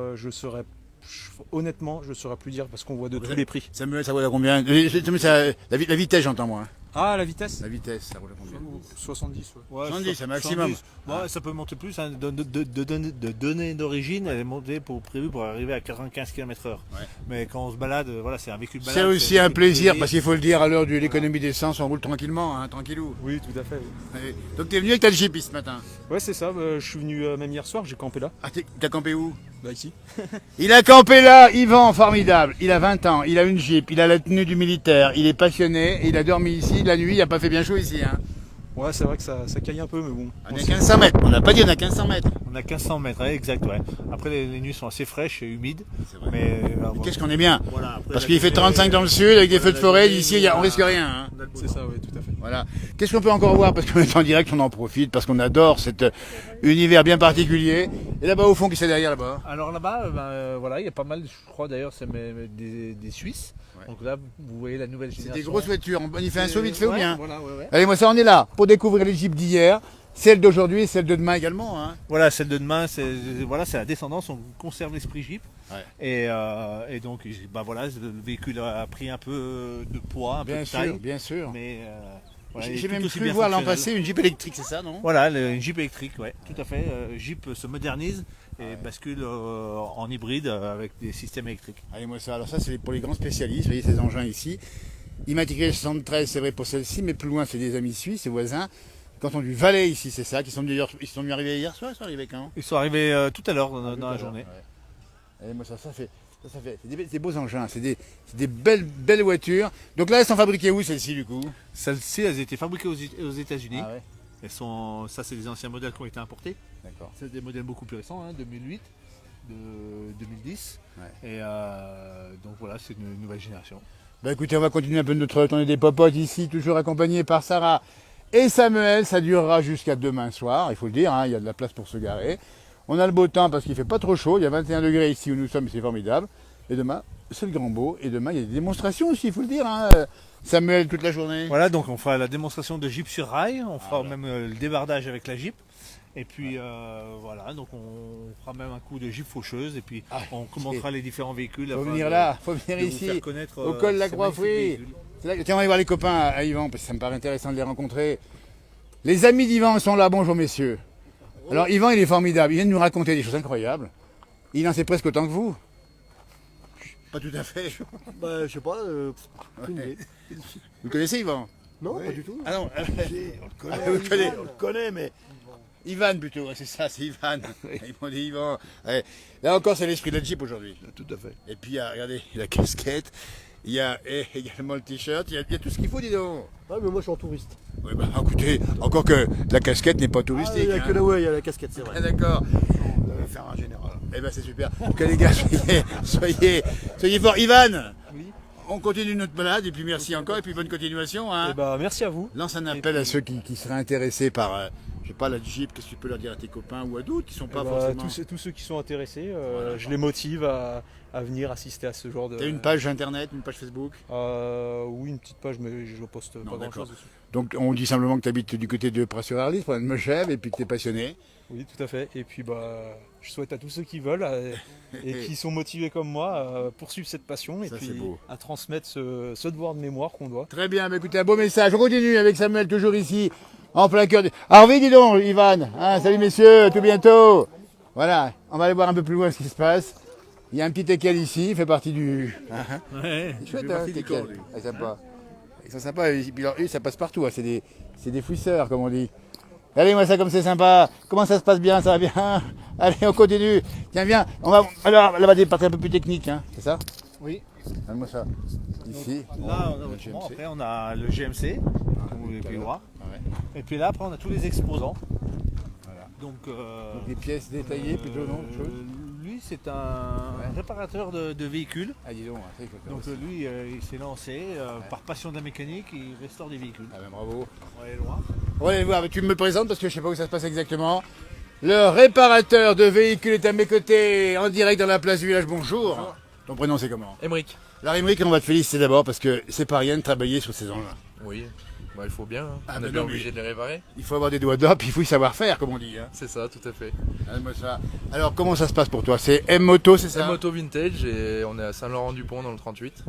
Speaker 4: honnêtement je saurais plus dire parce qu'on voit de tous les prix.
Speaker 1: Samuel, ça roule à combien? La vitesse j'entends moi.
Speaker 4: Ah la vitesse?
Speaker 1: La vitesse, ça roule à combien?
Speaker 4: 70
Speaker 2: Ouais,
Speaker 1: 70, c'est maximum.
Speaker 2: Ouais, ça peut monter plus. De données d'origine, elle est montée prévue pour arriver à 95 km/h. Ouais. Mais quand on se balade, c'est un véhicule de balade.
Speaker 1: C'est aussi un plaisir, parce qu'il faut le dire, à l'heure de l'économie d'essence, on roule tranquillement, tranquillou.
Speaker 4: Oui, tout à fait. Oui.
Speaker 1: Allez. Donc t'es venu avec ta Jeep ce matin?
Speaker 4: Ouais, c'est ça. Je suis venu même hier soir, j'ai campé là.
Speaker 1: Ah, t'as campé où?
Speaker 4: Ici.
Speaker 1: Il a campé là, Yvan, formidable. Il a 20 ans, il a une Jeep, il a la tenue du militaire, il est passionné, et il a dormi ici la nuit, il n'a pas fait bien chaud ici.
Speaker 4: Ouais, c'est vrai que ça caille un peu, mais bon.
Speaker 1: On est à 1500 mètres, on n'a pas dit on a 1500 mètres.
Speaker 2: On a 1500 mètres, exact, ouais. Après, les nuits sont assez fraîches et humides.
Speaker 1: Vrai.
Speaker 2: Mais
Speaker 1: qu'est-ce qu'on est bien,
Speaker 2: voilà, après,
Speaker 1: parce qu'il fait 35 dans le sud, avec des feux de forêt, ici on risque rien.
Speaker 4: C'est ça, oui, tout à fait.
Speaker 1: Voilà. Qu'est-ce qu'on peut encore voir? Parce qu'on est en direct, on en profite, parce qu'on adore cet univers bien particulier. Et là-bas au fond, qui c'est derrière là-bas?
Speaker 2: Alors là-bas, voilà, il y a pas mal, je crois d'ailleurs, c'est des Suisses. Ouais. Donc là, vous voyez la nouvelle génération.
Speaker 1: C'est des grosses voitures, on y fait un saut vite fait ou bien?
Speaker 2: Voilà, ouais.
Speaker 1: Allez, moi ça, on est là pour découvrir les Jeeps d'hier, celle d'aujourd'hui et celle de demain également.
Speaker 2: Voilà, celle de demain, c'est la descendance, on conserve l'esprit Jeep. Ouais. Et donc, voilà, le véhicule a pris un peu de poids, un peu de taille.
Speaker 1: Bien sûr.
Speaker 2: Mais
Speaker 1: voilà, j'ai même cru voir l'an passé une Jeep électrique, c'est ça, non?
Speaker 2: Voilà, une Jeep électrique, ouais, tout à fait. Jeep se modernise et bascule en hybride avec des systèmes électriques.
Speaker 1: Allez, moi ça, alors ça c'est pour les grands spécialistes, vous voyez ces engins ici. Immatriculé 73, c'est vrai pour celle-ci, mais plus loin c'est des amis suisses, ses voisins. Quand on du Valais ici, c'est ça, ils sont venus arriver hier soir, ils sont arrivés quand?
Speaker 2: Ils sont arrivés tout à l'heure dans la journée.
Speaker 1: Ouais. Allez, moi ça fait. C'est des beaux engins, c'est des belles voitures. Donc là, elles sont fabriquées où celles-ci du coup?
Speaker 2: Celles-ci, elles étaient fabriquées aux États-Unis.
Speaker 1: Ah ouais.
Speaker 2: Ça, c'est des anciens modèles qui ont été importés.
Speaker 1: D'accord.
Speaker 2: C'est des modèles beaucoup plus récents, 2008, de 2010. Ouais. Et donc voilà, c'est une nouvelle génération.
Speaker 1: Bah écoutez, on va continuer un peu notre tournée des popotes ici, toujours accompagné par Sarah et Samuel. Ça durera jusqu'à demain soir, il faut le dire, il y a de la place pour se garer. On a le beau temps parce qu'il fait pas trop chaud, il y a 21 degrés ici où nous sommes, c'est formidable. Et demain, c'est le grand beau. Et demain, il y a des démonstrations aussi, il faut le dire. Samuel, toute la journée.
Speaker 2: Voilà, donc on fera la démonstration de Jeep sur rail, on fera même le débardage avec la Jeep. Et puis voilà, donc on fera même un coup de Jeep faucheuse et puis on commentera les différents véhicules.
Speaker 1: Faut venir là, faut venir ici, au col de la Croix-Fouille. Tiens, on va aller voir les copains à Yvan, parce que ça me paraît intéressant de les rencontrer. Les amis d'Yvan sont là, bonjour messieurs. Alors Yvan, il est formidable, il vient de nous raconter des choses incroyables. Il en sait presque autant que vous. Pas tout à fait.
Speaker 5: Bah, je sais pas. Aucune idée.
Speaker 1: Vous connaissez Yvan?
Speaker 5: Non, pas du tout.
Speaker 1: Ah non,
Speaker 5: On le connaît, mais.
Speaker 1: Ivan plutôt, c'est ça, c'est Ivan. Ils m'ont dit Yvan. Ouais. Là encore, c'est l'esprit de la Jeep aujourd'hui.
Speaker 5: Tout à fait.
Speaker 1: Et puis, regardez, la casquette, il y a également le t-shirt, il y a tout ce qu'il faut, dis donc.
Speaker 5: Ah, mais moi je suis en touriste.
Speaker 1: Oui, bah écoutez, encore que la casquette n'est pas touristique.
Speaker 5: Il n'y a que là où il y a la casquette, c'est vrai.
Speaker 1: Ah, d'accord.
Speaker 5: Faire un général.
Speaker 1: Eh ben c'est super. En tout cas, les gars, soyez forts. Ivan,
Speaker 4: Oui.
Speaker 1: on continue notre balade et puis merci encore et puis bonne continuation. Hein.
Speaker 4: Et bah, merci à vous.
Speaker 1: Lance un appel à ceux qui seraient intéressés par, je sais pas, la Jeep. Qu'est-ce que tu peux leur dire à tes copains ou à d'autres qui sont pas
Speaker 4: Eh bah,
Speaker 1: forcément.
Speaker 4: tous ceux qui sont intéressés, je les motive à venir assister à ce genre de.
Speaker 1: T'as une page internet, une page Facebook.
Speaker 4: Oui, une petite page, mais je poste
Speaker 1: Non,
Speaker 4: pas grand
Speaker 1: d'accord.
Speaker 4: chose dessus.
Speaker 1: Donc on dit simplement que tu habites du côté de Pras-sur-Arlis, pour de Mechève, et puis que tu es passionné.
Speaker 4: Oui, tout à fait. Et puis, je souhaite à tous ceux qui veulent et qui sont motivés comme moi à poursuivre cette passion et
Speaker 1: Ça,
Speaker 4: puis
Speaker 1: c'est beau.
Speaker 4: à transmettre ce devoir de mémoire qu'on doit.
Speaker 1: Très bien, bah écoutez, un beau message. On continue avec Samuel, toujours ici, en plein cœur. Alors oui, dis donc, Ivan. Hein, salut messieurs, tout bientôt. Voilà, on va aller voir un peu plus loin ce qui se passe. Il y a un petit teckel ici, il fait partie du.
Speaker 2: Ouais,
Speaker 1: C'est chouette, hein, teckel. Ah, sympa. Ils sont sympas, et puis alors, eux, ça passe partout. Hein. C'est des fouisseurs, comme on dit. Regardez-moi ça comme c'est sympa. Comment ça se passe bien, ça va bien. Allez, on continue. Tiens, viens. On va. Alors, là-bas, des parties un peu plus techniques, hein. C'est ça?
Speaker 2: Oui.
Speaker 1: Donne-moi ça. Ici.
Speaker 2: Là,
Speaker 1: Le
Speaker 2: autrement,
Speaker 1: GMC.
Speaker 2: après, on a le GMC, ou les pays droits.
Speaker 1: Ouais.
Speaker 2: Et puis là, après, on a tous les exposants.
Speaker 1: Voilà.
Speaker 2: Donc,
Speaker 1: Donc des pièces détaillées plutôt, non? Autre chose.
Speaker 2: lui, c'est un réparateur de véhicules.
Speaker 1: Ah, dis donc, ça, il faut le faire
Speaker 2: Donc,
Speaker 1: aussi.
Speaker 2: lui, il s'est lancé par passion de la mécanique, il restaure des véhicules.
Speaker 1: Ah, ben, bravo.
Speaker 2: On va aller loin.
Speaker 1: On va aller voir, tu me présentes parce que je sais pas où ça se passe exactement. Le réparateur de véhicules est à mes côtés, en direct dans la place du village. Bonjour. Ton prénom c'est comment?
Speaker 6: Emric.
Speaker 1: Alors Émeric, on va te féliciter d'abord parce que c'est pas rien de travailler sur ces engins.
Speaker 6: Oui, bah, il faut bien. Hein.
Speaker 1: Ah,
Speaker 6: On
Speaker 1: mais
Speaker 6: est bien
Speaker 1: non, mais-
Speaker 6: obligé de les réparer.
Speaker 1: Il faut avoir des doigts d'or, puis il faut y savoir faire, comme on dit. Hein.
Speaker 6: C'est ça, tout à fait.
Speaker 1: Donne-moi ça. Alors comment ça se passe pour toi? C'est M-Moto, c'est
Speaker 6: C'est
Speaker 1: ça?
Speaker 6: moto vintage et on est à Saint-Laurent-du-Pont dans le 38.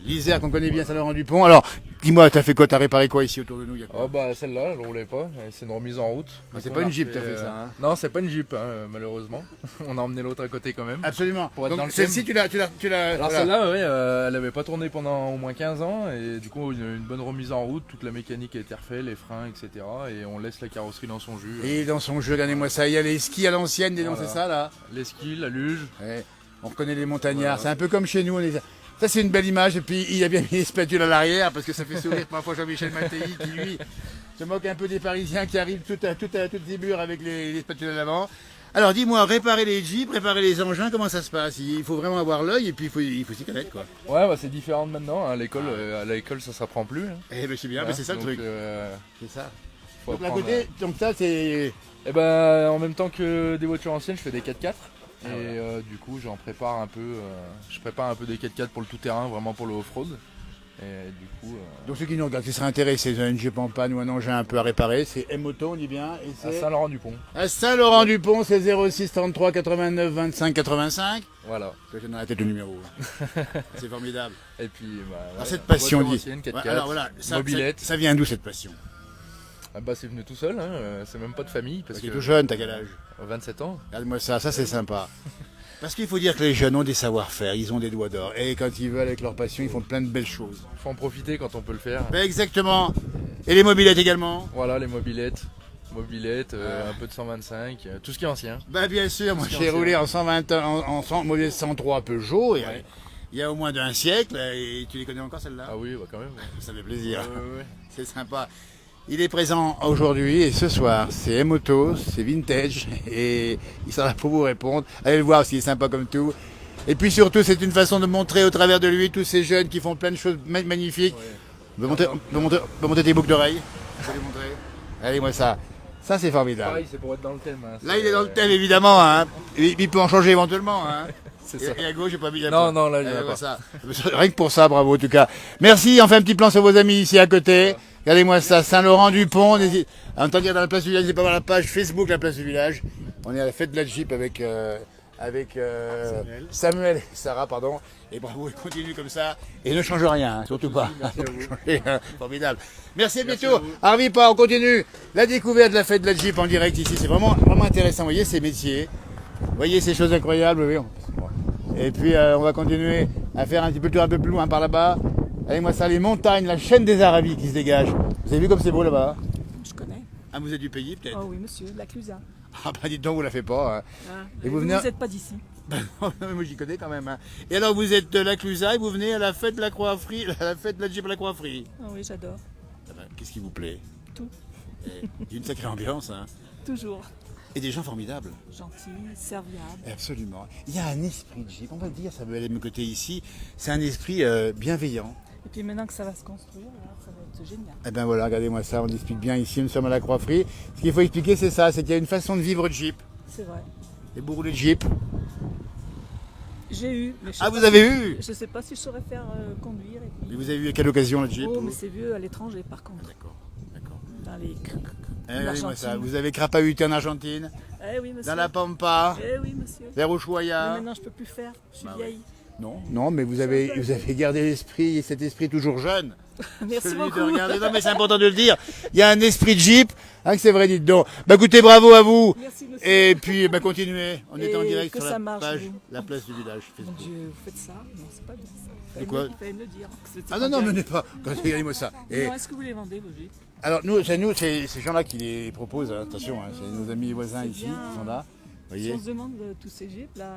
Speaker 1: L'Isère qu'on connaît bien, Saint-Laurent-du-Pont. Alors, dis-moi, t'as fait quoi? T'as réparé quoi ici autour de nous? Il y a quoi?
Speaker 6: Oh bah celle-là, elle roulait pas, c'est une remise en route.
Speaker 1: Ah, c'est
Speaker 6: Donc,
Speaker 1: pas
Speaker 6: on
Speaker 1: une
Speaker 6: a
Speaker 1: Jeep, t'as fait ça, hein.
Speaker 6: Non, c'est pas une Jeep, hein, malheureusement. On a emmené l'autre à côté quand même.
Speaker 1: Absolument.
Speaker 6: Pour être dans
Speaker 1: Donc
Speaker 6: le
Speaker 1: celle-ci, tu l'as.
Speaker 6: Alors
Speaker 1: voilà.
Speaker 6: celle-là, ouais, elle avait pas tourné pendant au moins 15 ans et du coup une bonne remise en route, toute la mécanique a été refaite, les freins, etc. Et on laisse la carrosserie dans son jus.
Speaker 1: Et dans son jeu, regardez-moi ça. Il y a les skis à l'ancienne, dis donc,
Speaker 6: Voilà.
Speaker 1: c'est ça là?
Speaker 6: Les skis, la luge.
Speaker 1: Ouais, on reconnaît les montagnards,
Speaker 6: Voilà.
Speaker 1: c'est un peu comme chez nous. Ça c'est une belle image et puis il a bien mis les spatules à l'arrière parce que ça fait sourire parfois Jean-Michel Mattei qui lui se moque un peu des Parisiens qui arrivent tout à toutes zébures avec les spatules à l'avant. Alors dis-moi, réparer les Jeeps, réparer les engins, comment ça se passe? Il faut vraiment avoir l'œil et puis il faut s'y connaître quoi.
Speaker 6: Ouais, bah c'est différent de maintenant. Hein. À l'école, ça s'apprend plus. Hein.
Speaker 1: Eh ben c'est bien, mais c'est ça le
Speaker 6: Donc,
Speaker 1: truc.
Speaker 6: C'est ça.
Speaker 1: Donc à côté, donc ça c'est...
Speaker 6: Et ben en même temps que des voitures anciennes, je fais des 4x4.
Speaker 1: Ah,
Speaker 6: Et du coup, j'en prépare un peu. Je prépare un peu des 4x4 pour le tout-terrain, vraiment pour le off-road. Et du coup,
Speaker 1: Donc ceux qui nous regardent, qui seraient intéressés, ils ont une Jeep en panne ou un engin un peu à réparer, c'est M-Moto, on dit bien, et
Speaker 6: à
Speaker 1: c'est...
Speaker 6: Saint-Laurent-du-Pont.
Speaker 1: À Saint-Laurent-du-Pont, c'est 06 33 89 25 85.
Speaker 6: Voilà.
Speaker 1: J'ai dans la tête le numéro. C'est formidable.
Speaker 6: Et puis, bah,
Speaker 1: Alors
Speaker 6: ouais,
Speaker 1: cette passion,
Speaker 6: voiture
Speaker 1: dit.
Speaker 6: ancienne, 4x4,
Speaker 1: Ouais, alors voilà,
Speaker 6: mobilette.
Speaker 1: ça vient d'où cette passion?
Speaker 6: Ah bah c'est venu tout seul, hein. C'est même pas de famille parce
Speaker 1: Parce que
Speaker 6: que
Speaker 1: tout jeune, t'as quel âge?
Speaker 6: 27 ans.
Speaker 1: Regarde-moi ça c'est sympa. Parce qu'il faut dire que les jeunes ont des savoir-faire, ils ont des doigts d'or. Et quand ils veulent, avec leur passion, ils font plein de belles choses.
Speaker 6: Faut en profiter quand on peut le faire.
Speaker 1: Ben exactement. Et les mobilettes également?
Speaker 6: Voilà les mobilettes, un peu de 125, tout ce qui est ancien.
Speaker 1: Ben bien sûr, moi
Speaker 6: Tout ce qui
Speaker 1: j'ai
Speaker 6: est
Speaker 1: roulé
Speaker 6: ancien.
Speaker 1: en mobilette 103 Peugeot. Et
Speaker 6: Ouais.
Speaker 1: il y a au moins d'un siècle. Et tu les connais encore celles-là?
Speaker 6: Ah oui, bah quand même.
Speaker 1: Ça fait plaisir.
Speaker 6: Ouais.
Speaker 1: C'est sympa. Il est présent aujourd'hui et ce soir, c'est M-Moto, c'est vintage et il sera là pour vous répondre. Allez le voir, s'il est sympa comme tout. Et puis surtout, c'est une façon de montrer au travers de lui tous ces jeunes qui font plein de choses magnifiques. On va monter tes boucles d'oreilles. Je vais les montrer. Allez, moi ça. Ça, c'est formidable.
Speaker 6: Pareil, c'est pour être dans le thème. Hein.
Speaker 1: Là, il est dans le thème, évidemment. Hein. Il peut en changer éventuellement. Hein.
Speaker 6: C'est ça.
Speaker 1: Et à gauche, j'ai pas mis la
Speaker 6: Non,
Speaker 1: pointe.
Speaker 6: non, là, il y en a
Speaker 1: Allez,
Speaker 6: pas.
Speaker 1: ça. Rien que pour ça, bravo en tout cas. Merci, on fait un petit plan sur vos amis ici à côté. Regardez-moi ça, Saint-Laurent-du-Pont. Entendez dire dans la place du village, n'hésitez pas voir la page Facebook, la place du village. On est à la fête de la Jeep avec Samuel et Sarah, pardon. Et bravo, il continue comme ça. Et ne change rien, hein, surtout pas. Formidable. Merci, à bientôt. Arvipa, on continue. La découverte de la fête de la Jeep en direct ici, c'est vraiment intéressant. Vous voyez ces métiers, vous voyez ces choses incroyables. Oui. Et puis on va continuer à faire un petit peu le tour un peu plus loin par là-bas. Allez-moi ça, les montagnes, la chaîne des Aravis qui se dégage. Vous avez vu comme c'est beau là-bas?
Speaker 7: Je connais.
Speaker 1: Ah, vous êtes du pays peut-être?
Speaker 7: Oh oui, monsieur, de la Clusaz.
Speaker 1: Ah bah dites donc, vous la faites pas. Hein.
Speaker 7: Ah,
Speaker 1: Et
Speaker 7: vous
Speaker 1: venez...
Speaker 7: n'êtes pas d'ici.
Speaker 1: Moi j'y connais quand même. Hein. Et alors vous êtes de la Clusaz et vous venez à la fête de la Croix-Frie, la fête de la Jeep à la Croix-Frie.
Speaker 7: Ah oui, j'adore.
Speaker 1: Ah bah, qu'est-ce qui vous plaît?
Speaker 7: Tout.
Speaker 1: Il y a une sacrée ambiance. Hein.
Speaker 7: Toujours.
Speaker 1: Et des gens formidables.
Speaker 7: Gentil, serviable.
Speaker 1: Absolument. Il y a un esprit de Jeep, on va le dire, ça veut aller de mon côté ici. C'est un esprit bienveillant.
Speaker 7: Et puis maintenant que ça va se construire, là, ça va être génial.
Speaker 1: Eh ben voilà, regardez-moi ça, on explique bien ici, nous sommes à la Croix-Frie. Ce qu'il faut expliquer, c'est ça, c'est qu'il y a une façon de vivre de Jeep.
Speaker 7: C'est vrai.
Speaker 1: Les beaux roulés de Jeep.
Speaker 7: J'ai eu. Mais je sais
Speaker 1: Ah,
Speaker 7: pas
Speaker 1: vous avez eu?
Speaker 7: Je sais pas si je saurais faire conduire. Et puis...
Speaker 1: Et vous avez eu à quelle occasion le Jeep?
Speaker 7: Oh, mais c'est vieux à l'étranger par contre.
Speaker 1: D'accord.
Speaker 7: Dans les...
Speaker 1: Regardez-moi ça, vous avez crapahuté en Argentine,
Speaker 7: Eh oui, monsieur.
Speaker 1: dans la Pampa,
Speaker 7: Eh oui, monsieur.
Speaker 1: vers
Speaker 7: Mais
Speaker 1: Ushuaïa.
Speaker 7: maintenant, je peux plus faire. Je suis vieille.
Speaker 1: Non, mais vous avez gardé l'esprit, cet esprit toujours jeune.
Speaker 7: Merci
Speaker 1: Celui de
Speaker 7: beaucoup.
Speaker 1: regarder. Non, mais c'est important de le dire. Il y a un esprit de Jeep, hein, que c'est vrai, dites donc. Bah écoutez, bravo à vous.
Speaker 7: Merci, monsieur.
Speaker 1: Et puis, bah continuez. On est en
Speaker 7: Et
Speaker 1: direct
Speaker 7: que
Speaker 1: sur
Speaker 7: ça
Speaker 1: la
Speaker 7: marche,
Speaker 1: page,
Speaker 7: vous.
Speaker 1: la place du village.
Speaker 7: Mon
Speaker 1: Facebook.
Speaker 7: Dieu, vous faites ça? Non, c'est pas bien ça.
Speaker 1: De quoi?
Speaker 7: Il fallait me le dire. que c'était
Speaker 1: Ah non,
Speaker 7: en
Speaker 1: non,
Speaker 7: direct.
Speaker 1: menez pas. Regardez-moi ça. Et,
Speaker 7: Non, est-ce que vous les vendez, vos Jeeps?
Speaker 1: alors, nous, c'est ces gens-là qui les proposent. Hein, attention, hein, c'est nos amis voisins
Speaker 7: C'est
Speaker 1: ici
Speaker 7: bien.
Speaker 1: qui sont là. Vous
Speaker 7: Si
Speaker 1: voyez.
Speaker 7: on se demande tous ces Jeeps, là,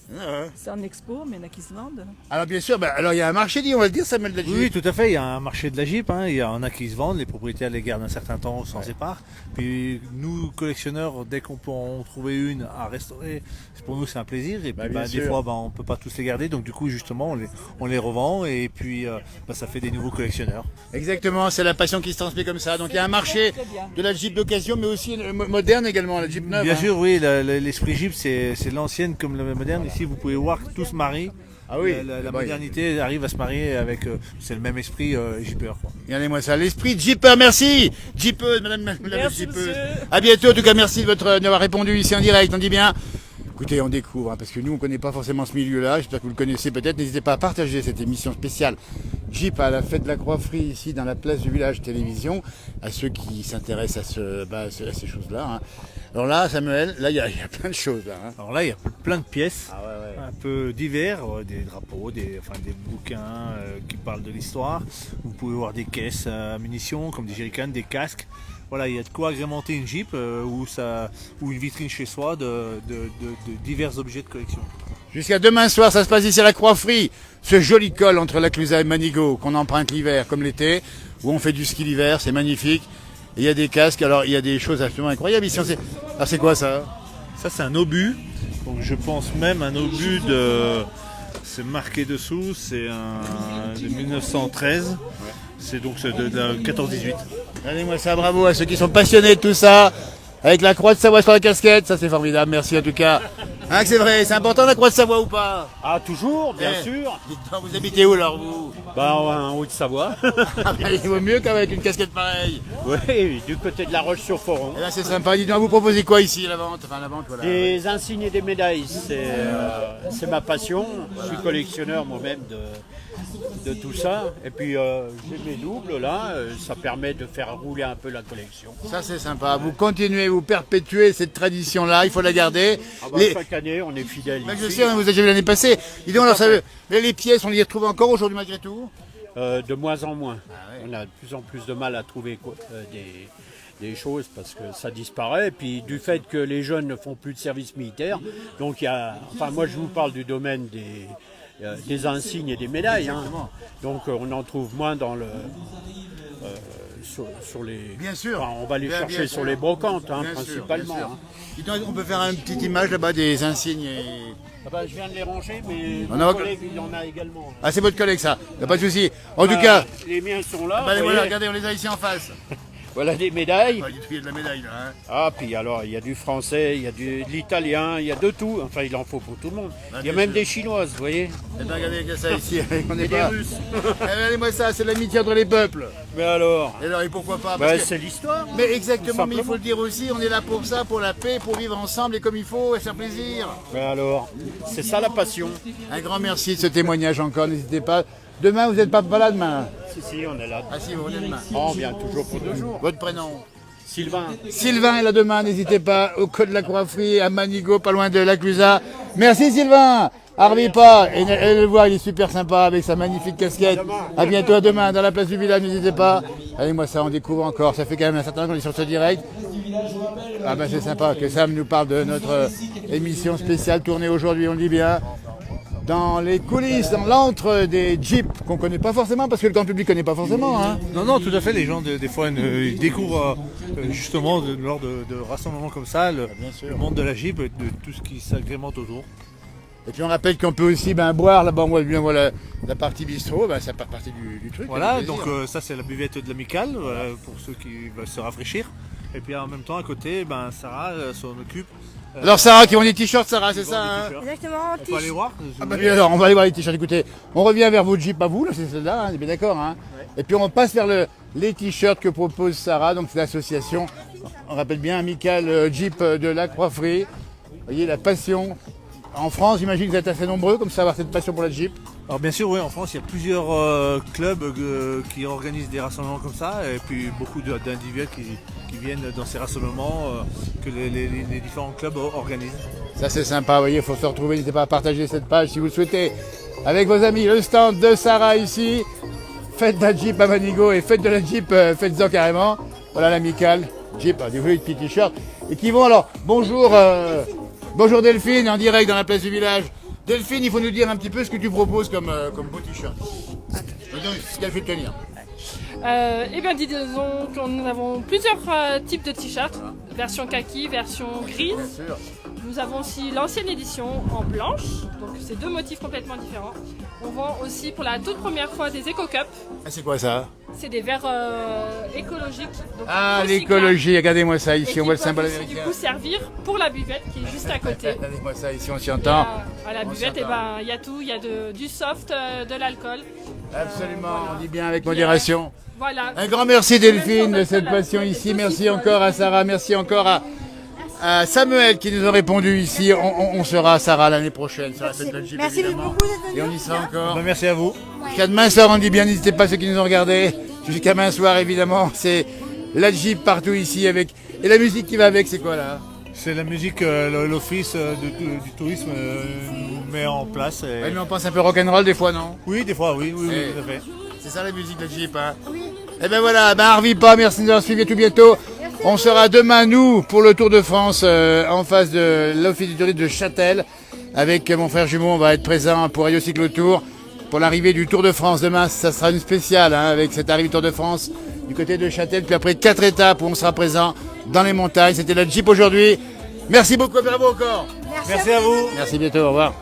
Speaker 1: Ouais.
Speaker 7: c'est en expo, mais il y en a qui se vendent.
Speaker 1: Alors, bien sûr, bah, alors il y a un marché, on va le dire, Samuel de la Jeep.
Speaker 2: Oui, tout à fait. Il y a un marché de la Jeep. Hein. Il y en a qui se vendent. Les propriétaires les gardent un certain temps, on s'en sépare. Puis nous, collectionneurs, dès qu'on peut en trouver une à restaurer, pour nous c'est un plaisir. Et puis
Speaker 1: bien
Speaker 2: des
Speaker 1: sûr.
Speaker 2: fois, on peut pas tous les garder. Donc du coup, justement, on les revend. Et puis ça fait des nouveaux collectionneurs.
Speaker 1: Exactement, c'est la passion qui se transmet comme ça. Donc il y a un marché
Speaker 7: Très bien.
Speaker 1: de la Jeep d'occasion, mais aussi moderne également, la Jeep neuve.
Speaker 2: Bien
Speaker 1: hein.
Speaker 2: sûr, oui, l'esprit Jeep, c'est l'ancienne comme la moderne. Ici, vous pouvez voir que tout se marie.
Speaker 1: Ah oui,
Speaker 2: La
Speaker 1: bah,
Speaker 2: modernité arrive à se marier avec. C'est le même esprit Jeeper. Quoi.
Speaker 1: regardez-moi ça, l'esprit Jeeper, merci Jeepeuse, madame la
Speaker 7: Merci,
Speaker 1: Jeepeuse.
Speaker 7: monsieur.
Speaker 1: À bientôt, en tout cas merci d'avoir répondu ici en direct, on dit bien. Écoutez, on découvre, hein, parce que nous on ne connaît pas forcément ce milieu-là, j'espère que vous le connaissez peut-être, n'hésitez pas à partager cette émission spéciale Jeep à la fête de la Croix-Frie ici dans la place du village télévision, à ceux qui s'intéressent à ces choses-là. Hein. Alors là, Samuel, là il y a plein de choses là. Hein.
Speaker 2: Alors là, il y a plein de pièces.
Speaker 1: Ah ouais.
Speaker 2: Un peu divers, des drapeaux, des bouquins qui parlent de l'histoire. Vous pouvez voir des caisses à munitions, comme des jerrycans, des casques. Voilà, il y a de quoi agrémenter une Jeep ou une vitrine chez soi de divers objets de collection.
Speaker 1: Jusqu'à demain soir, ça se passe ici à la Croix-Frie, ce joli col entre la Clusaz et Manigo qu'on emprunte l'hiver comme l'été, où on fait du ski l'hiver, c'est magnifique. Et il y a des casques, alors il y a des choses absolument incroyables ici. Alors c'est quoi ça?
Speaker 2: Ça, c'est un obus. Donc je pense même un obus de... C'est marqué dessous, c'est un de 1913. C'est donc de 14-18.
Speaker 1: Regardez-moi ça, bravo à ceux qui sont passionnés de tout ça, avec la croix de Savoie sur la casquette, ça c'est formidable, merci en tout cas. Hein, que c'est vrai, c'est important la croix de Savoie ou pas?
Speaker 5: Ah, toujours, bien
Speaker 1: Eh,
Speaker 5: sûr.
Speaker 1: dites donc, vous habitez où alors vous?
Speaker 5: Bah, en Haute-Savoie.
Speaker 1: Ah, ben, il vaut mieux qu'avec une casquette pareille.
Speaker 5: Oui, du côté de la Roche-sur-Foron.
Speaker 1: Eh ben, c'est sympa, dites donc, vous proposez quoi ici à la vente? Enfin la vente, voilà.
Speaker 5: Des insignes et des médailles, c'est ma passion. Je suis collectionneur moi-même de tout ça. Et puis j'ai mes doubles là, ça permet de faire rouler un peu la collection.
Speaker 1: Ça c'est sympa, vous continuez, vous perpétuez cette tradition-là, il faut la garder.
Speaker 5: Ah bah,
Speaker 1: Les-
Speaker 5: chaque année, on est fidèles.
Speaker 1: Ben, je
Speaker 5: ici.
Speaker 1: sais, on vous a déjà vu l'année passée. Dis donc, alors, mais les pièces, on les retrouve encore aujourd'hui malgré tout?
Speaker 5: De moins en moins.
Speaker 1: Ah
Speaker 5: On a de plus en plus de mal à trouver des choses parce que ça disparaît. Et puis du fait que les jeunes ne font plus de service militaire, donc il y a. Enfin, moi je vous parle du domaine des insignes et des médailles. Hein. Donc on en trouve moins dans le. Sur les.
Speaker 1: Bien sûr.
Speaker 5: Enfin, on va les
Speaker 1: Bien
Speaker 5: chercher
Speaker 1: sûr.
Speaker 5: sur les brocantes, hein,
Speaker 1: Bien sûr,
Speaker 5: principalement.
Speaker 1: bien sûr.
Speaker 5: Hein.
Speaker 1: Dis donc, on peut faire une petite image là-bas des insignes.
Speaker 5: Ah bah, je viens de les ranger, mais
Speaker 1: On
Speaker 5: mon
Speaker 1: a-
Speaker 5: collègue il en a également.
Speaker 1: Ah, c'est votre collègue ça, y a pas de souci. En tout
Speaker 5: Ah,
Speaker 1: cas,
Speaker 5: les miens sont là.
Speaker 1: bah,
Speaker 5: vous
Speaker 1: voilà,
Speaker 5: voyez.
Speaker 1: regardez, on les a ici en face.
Speaker 5: Voilà des médailles.
Speaker 1: Il y a de la médaille là. Hein.
Speaker 5: Ah, puis alors, il y a du français, il y a de l'italien, il y a de tout. Enfin, il en faut pour tout le monde.
Speaker 1: Ah,
Speaker 5: Il y a
Speaker 1: bien
Speaker 5: même
Speaker 1: sûr.
Speaker 5: des chinoises, vous voyez.
Speaker 1: Eh ben, regardez que ça ici, on
Speaker 5: Et
Speaker 1: n'est
Speaker 5: des
Speaker 1: pas.
Speaker 5: Russes.
Speaker 1: Regardez-moi ça, c'est l'amitié entre les peuples.
Speaker 5: Mais alors
Speaker 1: Et alors, et pourquoi pas?
Speaker 5: bah,
Speaker 1: Parce que-
Speaker 5: c'est l'histoire.
Speaker 1: Mais exactement,
Speaker 5: Tout
Speaker 1: mais il faut le dire aussi, on est là pour ça, pour la paix, pour vivre ensemble et comme il faut, et faire plaisir.
Speaker 5: Mais alors, c'est ça la passion.
Speaker 1: Un grand merci de ce témoignage encore, n'hésitez pas. Demain, vous n'êtes pas là demain?
Speaker 5: Si, on est là.
Speaker 1: Ah si, vous venez demain.
Speaker 5: On vient toujours pour 2 jours.
Speaker 1: Votre prénom?
Speaker 5: Sylvain.
Speaker 1: Sylvain est là demain, n'hésitez pas, au Code de la Croix-Frie, à Manigo, pas loin de la Clusa. Merci Sylvain, Harvey pas, et le voir, il est super sympa avec sa magnifique casquette. À bientôt, à demain, dans la place du village, n'hésitez pas. Allez, moi ça, on découvre encore, ça fait quand même un certain temps qu'on est sur ce direct. Ah ben c'est sympa que Sam nous parle de notre émission spéciale tournée aujourd'hui, on le dit bien. Dans les coulisses, dans l'antre des Jeeps, qu'on connaît pas forcément, parce que le grand public connaît pas forcément. Hein.
Speaker 2: Non, tout à fait. Les gens, des fois, ils découvrent justement lors de rassemblements comme ça le monde de la Jeep et de tout ce qui s'agrémente autour.
Speaker 1: Et puis on rappelle qu'on peut aussi boire là-bas, on voit bien voilà, la partie bistrot, ça fait partie du truc.
Speaker 2: Voilà,
Speaker 1: avec plaisir.
Speaker 2: donc ça c'est la buvette de l'Amicale, pour ceux qui veulent se rafraîchir. Et puis en même temps, à côté, Sarah s'en occupe.
Speaker 1: Alors Sarah, qui vend des t-shirts, Sarah, c'est ça hein.
Speaker 3: Exactement.
Speaker 2: On peut aller voir.
Speaker 1: Ah bah bien alors, on va aller voir les t-shirts. Écoutez, on revient vers vos Jeeps à vous, là, c'est celle-là, hein, on est bien d'accord. Hein. Et puis on passe vers les t-shirts que propose Sarah, donc c'est l'association, on rappelle bien, amicale Jeep de la Croix-Frie. Vous voyez, la passion. En France, j'imagine que vous êtes assez nombreux, comme ça, à avoir cette passion pour la Jeep.
Speaker 2: Alors bien sûr, oui, en France, il y a plusieurs clubs qui organisent des rassemblements comme ça, et puis beaucoup d'individus qui viennent dans ces rassemblements que les différents clubs organisent.
Speaker 1: Ça c'est sympa, vous voyez, il faut se retrouver, n'hésitez pas à partager cette page si vous le souhaitez. Avec vos amis, le stand de Sarah ici. Faites de la Jeep à Manigo et faites de la Jeep, faites-en carrément. Voilà l'amicale, Jeep, des jolis petits t-shirts. Et qui vont alors, bonjour Delphine, en direct dans la place du village. Delphine, il faut nous dire un petit peu ce que tu proposes comme beau t-shirt. Ce qu'elle fait tenir.
Speaker 8: Eh bien, disons que nous avons plusieurs types de t-shirts, version kaki, version grise. Nous avons aussi l'ancienne édition en blanche, donc c'est 2 motifs complètement différents. On vend aussi pour la toute première fois des Eco-Cups.
Speaker 1: Ah, c'est quoi ça?
Speaker 8: C'est des verres écologiques. Donc
Speaker 1: Ah,
Speaker 8: recyclables,
Speaker 1: l'écologie, regardez-moi ça
Speaker 8: et
Speaker 1: ici,
Speaker 8: qui
Speaker 1: on voit le
Speaker 8: peuvent
Speaker 1: symbole
Speaker 8: aussi,
Speaker 1: américain.
Speaker 8: du coup servir pour la buvette qui est juste à côté.
Speaker 1: Regardez-moi ça ici, on s'y
Speaker 8: Et
Speaker 1: entend.
Speaker 8: à la
Speaker 1: On
Speaker 8: buvette,
Speaker 1: s'y entend.
Speaker 8: il y a tout, il y a du soft, de l'alcool.
Speaker 1: Absolument,
Speaker 8: voilà.
Speaker 1: on dit bien avec modération.
Speaker 8: Voilà.
Speaker 1: Un grand merci Delphine de cette
Speaker 8: La
Speaker 1: passion
Speaker 8: buvette est
Speaker 1: ici.
Speaker 8: aussi
Speaker 1: Merci
Speaker 8: folle.
Speaker 1: encore à Sarah. Merci encore à Samuel qui nous a répondu ici. On sera Sarah l'année prochaine sur la fête de la Jeep,
Speaker 3: Merci
Speaker 1: évidemment.
Speaker 3: beaucoup d'être venu.
Speaker 1: Et on y sera encore.
Speaker 2: Merci à vous.
Speaker 1: Jusqu'à demain soir, on dit bien, n'hésitez pas ceux qui nous ont regardés. Jusqu'à demain soir, évidemment. C'est la Jeep partout ici avec. Et la musique qui va avec, c'est quoi là?
Speaker 2: C'est la musique, l'office du tourisme nous met en place. Et...
Speaker 1: Ouais, mais on pense un peu rock'n'roll des fois, non?
Speaker 2: Oui, des fois, oui,
Speaker 1: Eh.
Speaker 2: tout à fait.
Speaker 1: C'est ça la musique de Jeep, hein? Oui. Et ben voilà, Harvey pas, merci de nous avoir suivis, à tout bientôt. On sera demain, nous, pour le Tour de France, en face de l'Office du tourisme de Châtel. Avec mon frère jumeau, on va être présent pour Radio Cyclo Tour, pour l'arrivée du Tour de France. Demain, ça sera une spéciale, hein, avec cette arrivée du Tour de France du côté de Châtel. Puis après 4 étapes où on sera présent dans les montagnes. C'était la Jeep aujourd'hui. Merci beaucoup, bravo encore.
Speaker 2: Merci à vous.
Speaker 1: Merci, bientôt, au revoir.